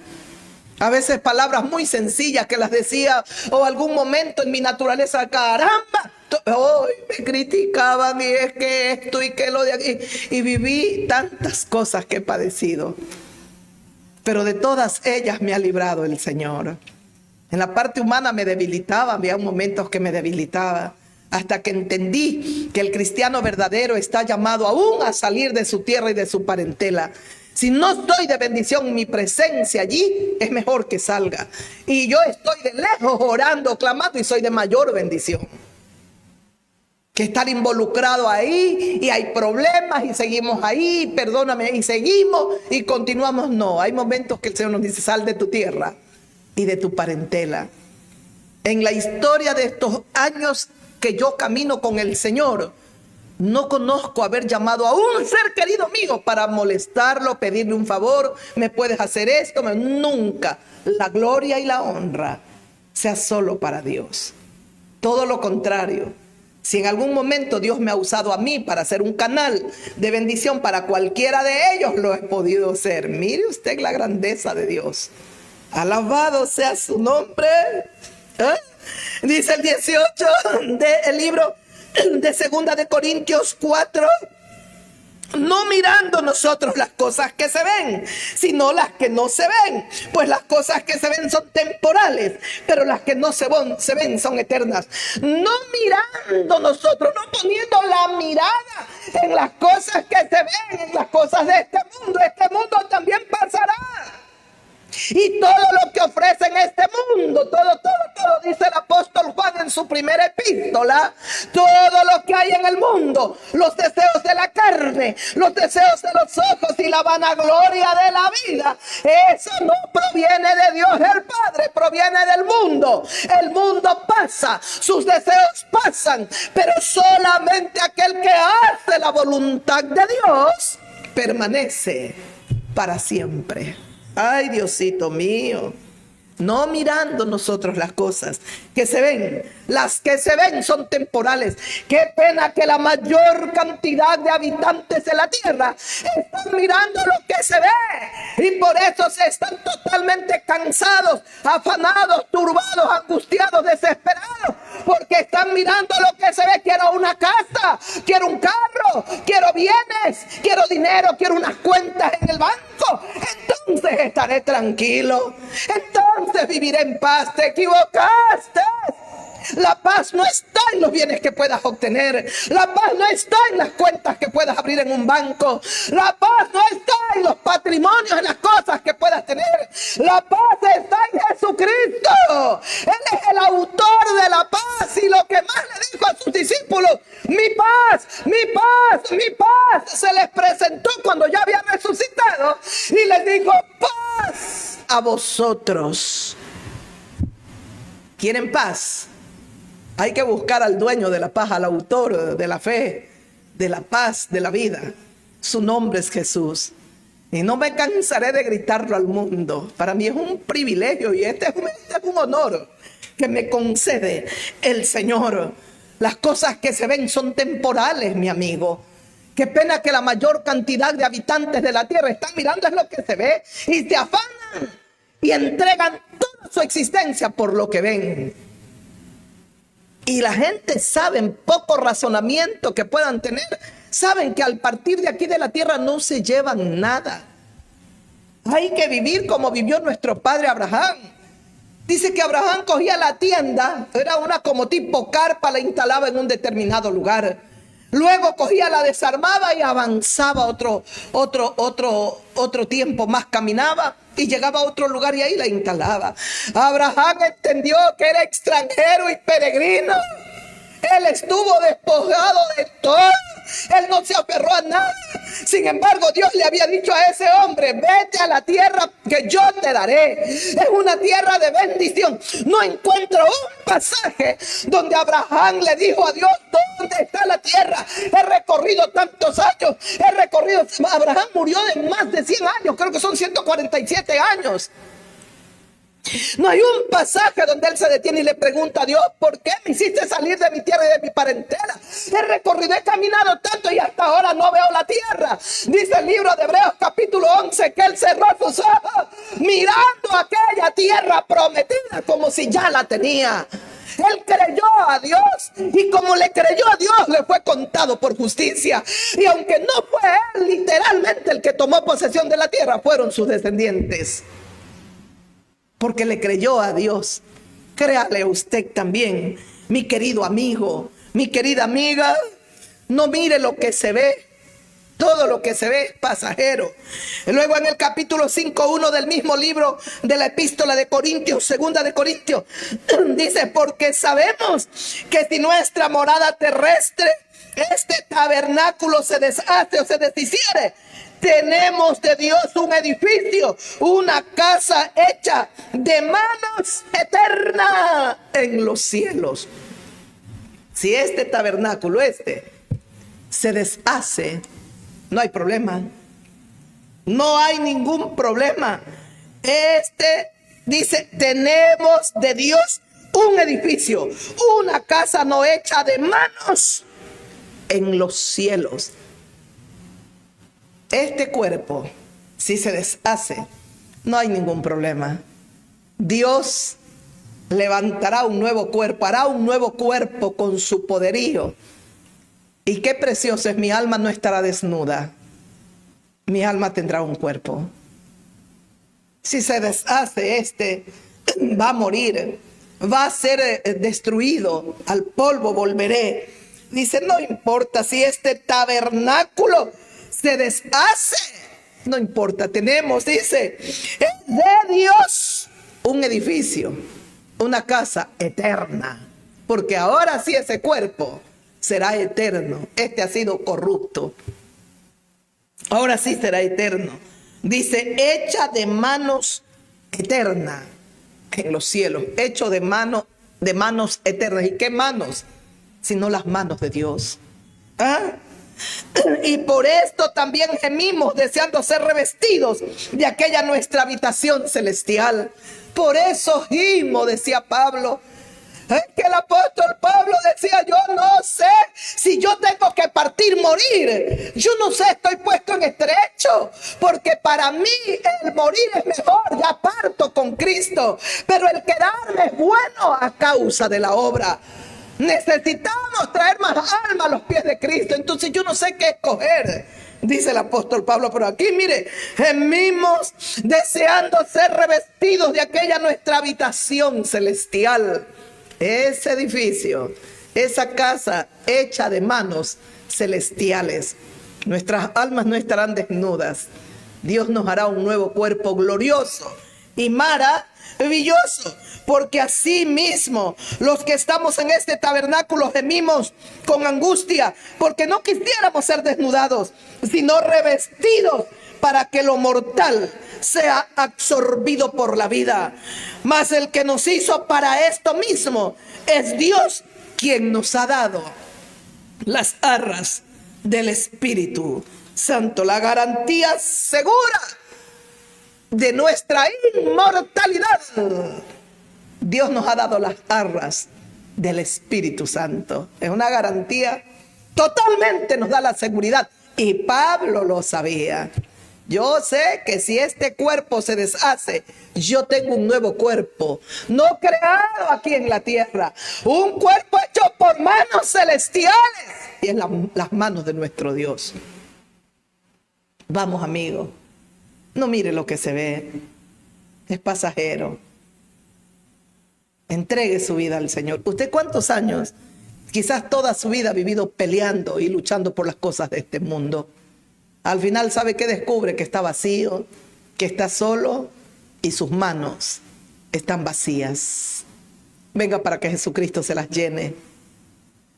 A veces palabras muy sencillas que las decía o algún momento en mi naturaleza, caramba, Hoy me criticaban y es que esto y que lo de aquí. Y viví tantas cosas que he padecido. Pero de todas ellas me ha librado el Señor. En la parte humana me debilitaba, había momentos que me debilitaba. Hasta que entendí que el cristiano verdadero está llamado aún a salir de su tierra y de su parentela. Si no estoy de bendición, mi presencia allí es mejor que salga. Y yo estoy de lejos orando, clamando y soy de mayor bendición que estar involucrado ahí y hay problemas y seguimos ahí, perdóname, y seguimos y continuamos. No, hay momentos que el Señor nos dice: sal de tu tierra y de tu parentela. En la historia de estos años que yo camino con el Señor, no conozco haber llamado a un ser querido mío para molestarlo, pedirle un favor, me puedes hacer esto. Nunca. La gloria y la honra sea solo para Dios. Todo lo contrario. Si en algún momento Dios me ha usado a mí para ser un canal de bendición para cualquiera de ellos, lo he podido ser. Mire usted la grandeza de Dios. Alabado sea su nombre. Dice el 18 del libro de 2 de Corintios 4. No mirando nosotros las cosas que se ven, sino las que no se ven. Pues las cosas que se ven son temporales, pero las que no se ven son eternas. No mirando nosotros, no poniendo la mirada en las cosas que se ven, en las cosas de este mundo. Este mundo también pasará. Y todo lo que ofrece en este mundo, todo, dice el apóstol Juan en su primera epístola, todo lo que hay en el mundo, los deseos de la carne, los deseos de los ojos y la vanagloria de la vida, eso no proviene de Dios el Padre, proviene del mundo. El mundo pasa, sus deseos pasan, pero solamente aquel que hace la voluntad de Dios permanece para siempre. Ay, Diosito mío, no mirando nosotros las cosas que se ven. Las que se ven son temporales. Qué pena que la mayor cantidad de habitantes de la tierra están mirando lo que se ve. Y por eso se están totalmente cansados, afanados, turbados, angustiados, desesperados. Porque están mirando lo que se ve. Quiero una casa, quiero un carro, quiero bienes, quiero dinero, quiero unas cuentas en el banco. Entonces estaré tranquilo. Entonces viviré en paz. Te equivocaste. La paz no está en los bienes que puedas obtener. La paz no está en las cuentas que puedas abrir en un banco. La paz no está en los patrimonios, en las cosas que puedas tener. La paz está en Jesucristo. Él es el autor de la paz. Y lo que más le dijo a sus discípulos: mi paz, mi paz, mi paz. Se les presentó cuando ya había resucitado y les dijo: paz a vosotros. ¿Quieren paz? Hay que buscar al dueño de la paz, al autor de la fe, de la paz, de la vida. Su nombre es Jesús. Y no me cansaré de gritarlo al mundo. Para mí es un privilegio y este es un honor que me concede el Señor. Las cosas que se ven son temporales, mi amigo. Qué pena que la mayor cantidad de habitantes de la tierra están mirando es lo que se ve y se afanan y entregan toda su existencia por lo que ven. Y la gente sabe, poco razonamiento que puedan tener, saben que al partir de aquí de la tierra no se llevan nada. Hay que vivir como vivió nuestro padre Abraham. Dice que Abraham cogía la tienda, era una como tipo carpa, la instalaba en un determinado lugar. Luego cogía, la desarmaba y avanzaba otro tiempo más, caminaba y llegaba a otro lugar y ahí la instalaba. Abraham entendió que era extranjero y peregrino. Él estuvo despojado de todo. Él no se aferró a nada. Sin embargo, Dios le había dicho a ese hombre: vete a la tierra que yo te daré. Es una tierra de bendición. No encuentro un pasaje donde Abraham le dijo a Dios: ¿dónde está la tierra? He recorrido tantos años. Abraham murió de más de 100 años. Creo que son 147 años. No hay un pasaje donde él se detiene y le pregunta a Dios: ¿por qué me hiciste salir de mi tierra y de mi parentela? He recorrido, he caminado tanto y hasta ahora no veo la tierra. Dice el libro de Hebreos capítulo 11 que él cerró sus ojos mirando aquella tierra prometida como si ya la tenía. Él creyó a Dios y como le creyó a Dios, le fue contado por justicia. Y aunque no fue él literalmente el que tomó posesión de la tierra, fueron sus descendientes. Porque le creyó a Dios. Créale usted también, mi querido amigo, mi querida amiga. No mire lo que se ve. Todo lo que se ve es pasajero. Luego en el capítulo 5:1 del mismo libro de la epístola de Corintios, segunda de Corintios, dice: porque sabemos que si nuestra morada terrestre, este tabernáculo, se deshace o se deshiciere, tenemos de Dios un edificio, una casa hecha de manos, eterna en los cielos. Si este tabernáculo se deshace, no hay problema. No hay ningún problema. Dice: tenemos de Dios un edificio, una casa no hecha de manos en los cielos. Este cuerpo, si se deshace, no hay ningún problema. Dios levantará un nuevo cuerpo, hará un nuevo cuerpo con su poderío. Y qué precioso es: mi alma no estará desnuda. Mi alma tendrá un cuerpo. Si se deshace va a morir, va a ser destruido, al polvo volveré. Dice: no importa si este tabernáculo se deshace, no importa, tenemos, dice, es de Dios un edificio, una casa eterna, porque ahora sí ese cuerpo será eterno. Ha sido corrupto, ahora sí será eterno. Dice: hecha de manos eterna en los cielos, hecho de manos eternas. ¿Y qué manos? Sino las manos de Dios. Y por esto también gemimos, deseando ser revestidos de aquella nuestra habitación celestial. Por eso gimo, decía Pablo. Es que el apóstol Pablo decía: yo no sé si yo tengo que partir, morir. Yo no sé, estoy puesto en estrecho, porque para mí el morir es mejor, ya parto con Cristo. Pero el quedarme es bueno a causa de la obra. Necesitamos traer más alma a los pies de Cristo. Entonces yo no sé qué escoger, dice el apóstol Pablo. Pero aquí mire: gemimos deseando ser revestidos de aquella nuestra habitación celestial. Ese edificio, esa casa hecha de manos celestiales. Nuestras almas no estarán desnudas. Dios nos hará un nuevo cuerpo glorioso y maravilloso, porque así mismo los que estamos en este tabernáculo gemimos con angustia, porque no quisiéramos ser desnudados, sino revestidos, para que lo mortal sea absorbido por la vida. Mas el que nos hizo para esto mismo es Dios, quien nos ha dado las arras del Espíritu Santo, la garantía segura de nuestra inmortalidad. Dios nos ha dado las arras del Espíritu Santo. Es una garantía, totalmente nos da la seguridad. Y Pablo lo sabía. Yo sé que si este cuerpo se deshace, yo tengo un nuevo cuerpo, no creado aquí en la tierra, un cuerpo hecho por manos celestiales, y en las manos de nuestro Dios. Vamos, amigo, no mire lo que se ve, es pasajero. Entregue su vida al Señor. ¿Usted cuántos años, quizás toda su vida, ha vivido peleando y luchando por las cosas de este mundo? Al final, ¿sabe qué descubre? Que está vacío, que está solo y sus manos están vacías. Venga para que Jesucristo se las llene.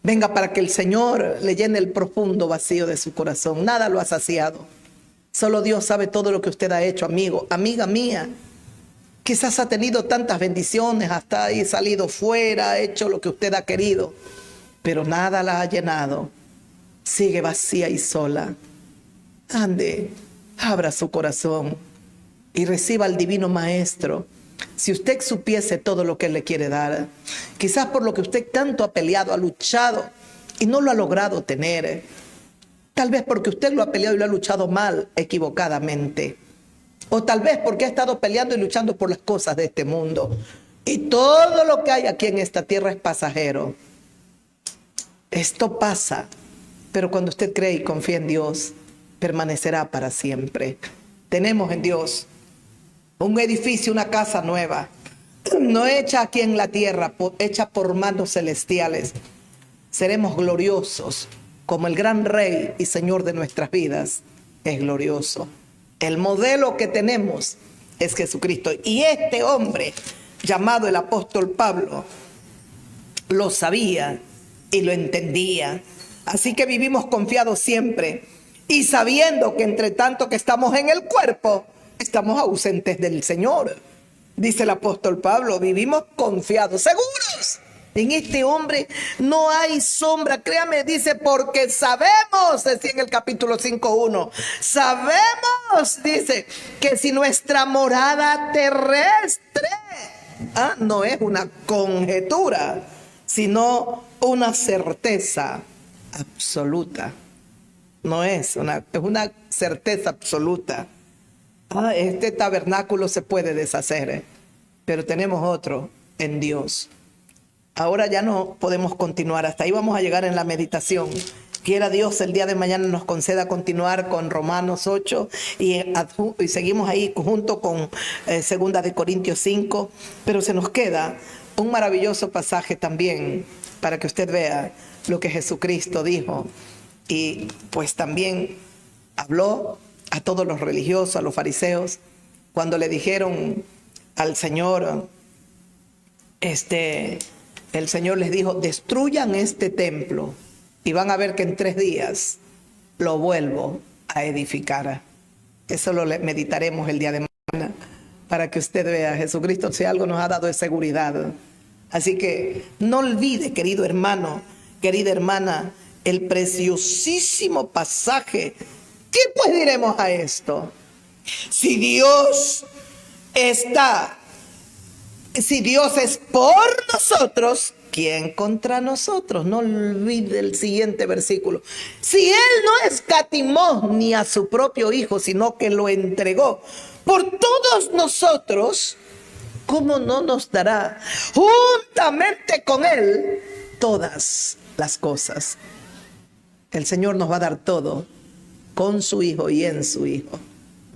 Venga para que el Señor le llene el profundo vacío de su corazón. Nada lo ha saciado. Solo Dios sabe todo lo que usted ha hecho, amigo, amiga mía. Quizás ha tenido tantas bendiciones, hasta ahí salido fuera, ha hecho lo que usted ha querido, pero nada la ha llenado. Sigue vacía y sola. Ande, abra su corazón y reciba al Divino Maestro. Si usted supiese todo lo que Él le quiere dar, quizás por lo que usted tanto ha peleado, ha luchado y no lo ha logrado tener, tal vez porque usted lo ha peleado y lo ha luchado mal, equivocadamente, o tal vez porque ha estado peleando y luchando por las cosas de este mundo. Y todo lo que hay aquí en esta tierra es pasajero. Esto pasa, pero cuando usted cree y confía en Dios, permanecerá para siempre. Tenemos en Dios un edificio, una casa nueva, no hecha aquí en la tierra, hecha por manos celestiales. Seremos gloriosos, como el gran Rey y Señor de nuestras vidas es glorioso. El modelo que tenemos es Jesucristo. Y este hombre, llamado el apóstol Pablo, lo sabía y lo entendía. Así que vivimos confiados siempre y sabiendo que entre tanto que estamos en el cuerpo, estamos ausentes del Señor. Dice el apóstol Pablo, vivimos confiados, seguros. En este hombre no hay sombra, créame, dice, porque sabemos, decía en el capítulo 5:1, sabemos, dice, que si nuestra morada terrestre, no es una conjetura, sino una certeza absoluta. No es una certeza absoluta. Este tabernáculo se puede deshacer, pero tenemos otro en Dios. Ahora ya no podemos continuar, hasta ahí vamos a llegar en la meditación. Quiera Dios el día de mañana nos conceda continuar con Romanos 8 y seguimos ahí junto con 2 de Corintios 5, pero se nos queda un maravilloso pasaje también para que usted vea lo que Jesucristo dijo y pues también habló a todos los religiosos, a los fariseos, cuando le dijeron al Señor, el Señor les dijo, destruyan este templo y van a ver que en 3 días lo vuelvo a edificar. Eso lo meditaremos el día de mañana para que usted vea, Jesucristo si algo nos ha dado de seguridad. Así que no olvide, querido hermano, querida hermana, el preciosísimo pasaje. ¿Qué pues diremos a esto? Si Dios es por nosotros, ¿quién contra nosotros? No olvide el siguiente versículo. Si Él no escatimó ni a su propio Hijo, sino que lo entregó por todos nosotros, ¿cómo no nos dará juntamente con Él todas las cosas? El Señor nos va a dar todo con su Hijo y en su Hijo.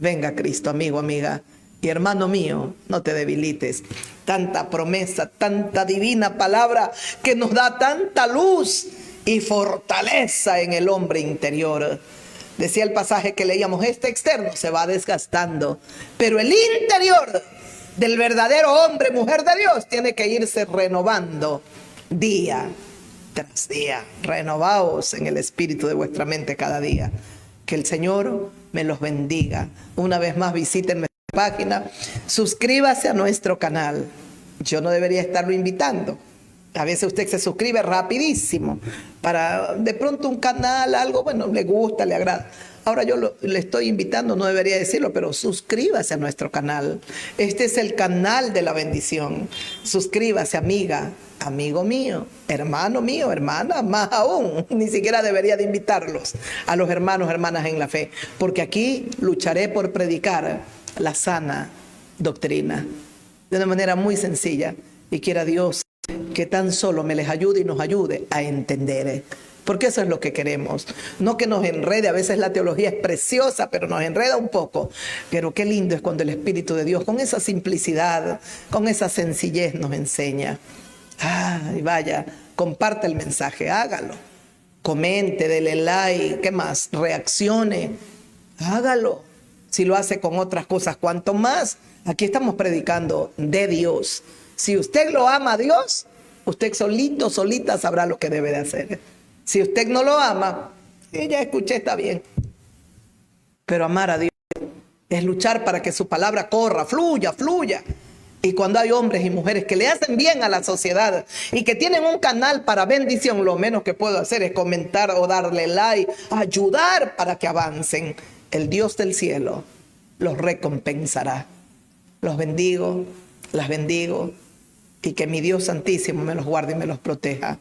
Venga Cristo, amigo, amiga. Y hermano mío, no te debilites. Tanta promesa, tanta divina palabra que nos da tanta luz y fortaleza en el hombre interior. Decía el pasaje que leíamos, este externo se va desgastando, pero el interior del verdadero hombre, mujer de Dios, tiene que irse renovando día tras día. Renovaos en el espíritu de vuestra mente cada día. Que el Señor me los bendiga. Una vez más visiten nuestra página, suscríbase a nuestro canal. Yo no debería estarlo invitando. A veces usted se suscribe rapidísimo para de pronto un canal, algo, bueno, le gusta, le agrada. Ahora yo le estoy invitando, no debería decirlo, pero suscríbase a nuestro canal. Este es el canal de la bendición. Suscríbase, amiga, amigo mío, hermana, más aún. Ni siquiera debería de invitarlos a los hermanos, hermanas en la fe, porque aquí lucharé por predicar la sana doctrina de una manera muy sencilla. Y quiera Dios que tan solo me les ayude y nos ayude a entender. Porque eso es lo que queremos. No que nos enrede. A veces la teología es preciosa, pero nos enreda un poco. Pero qué lindo es cuando el Espíritu de Dios, con esa simplicidad, con esa sencillez, nos enseña. Ay, vaya, comparte el mensaje, hágalo. Comente, dele like, ¿qué más? Reaccione, hágalo. Si lo hace con otras cosas, ¿cuánto más? Aquí estamos predicando de Dios. Si usted lo ama a Dios, usted solito, solita sabrá lo que debe de hacer. Si usted no lo ama, ya escuché, está bien. Pero amar a Dios es luchar para que su palabra corra, fluya. Y cuando hay hombres y mujeres que le hacen bien a la sociedad y que tienen un canal para bendición, lo menos que puedo hacer es comentar o darle like, ayudar para que avancen. El Dios del cielo los recompensará. Los bendigo, las bendigo, y que mi Dios Santísimo me los guarde y me los proteja.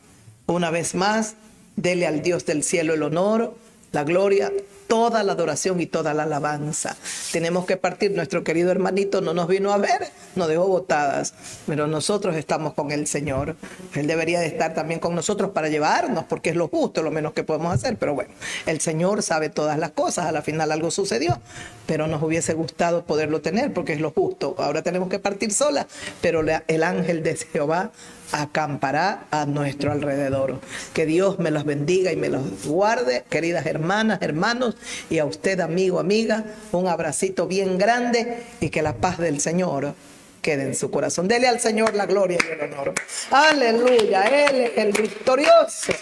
Una vez más, dele al Dios del cielo el honor, la gloria, toda la adoración y toda la alabanza. Tenemos que partir. Nuestro querido hermanito no nos vino a ver, nos dejó botadas, pero nosotros estamos con el Señor. Él debería de estar también con nosotros para llevarnos, porque es lo justo, lo menos que podemos hacer. Pero bueno, el Señor sabe todas las cosas. A la final algo sucedió, pero nos hubiese gustado poderlo tener, porque es lo justo. Ahora tenemos que partir sola, pero el ángel de Jehová acampará a nuestro alrededor. Que Dios me los bendiga y me los guarde, queridas hermanas, hermanos, y a usted, amigo, amiga, un abracito bien grande y que la paz del Señor quede en su corazón. Dele al Señor la gloria y el honor. Aleluya, Él es el victorioso.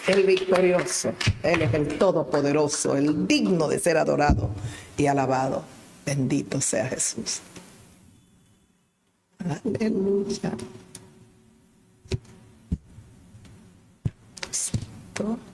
El victorioso, Él es el todopoderoso, el digno de ser adorado y alabado. Bendito sea Jesús. Aleluya. Santo.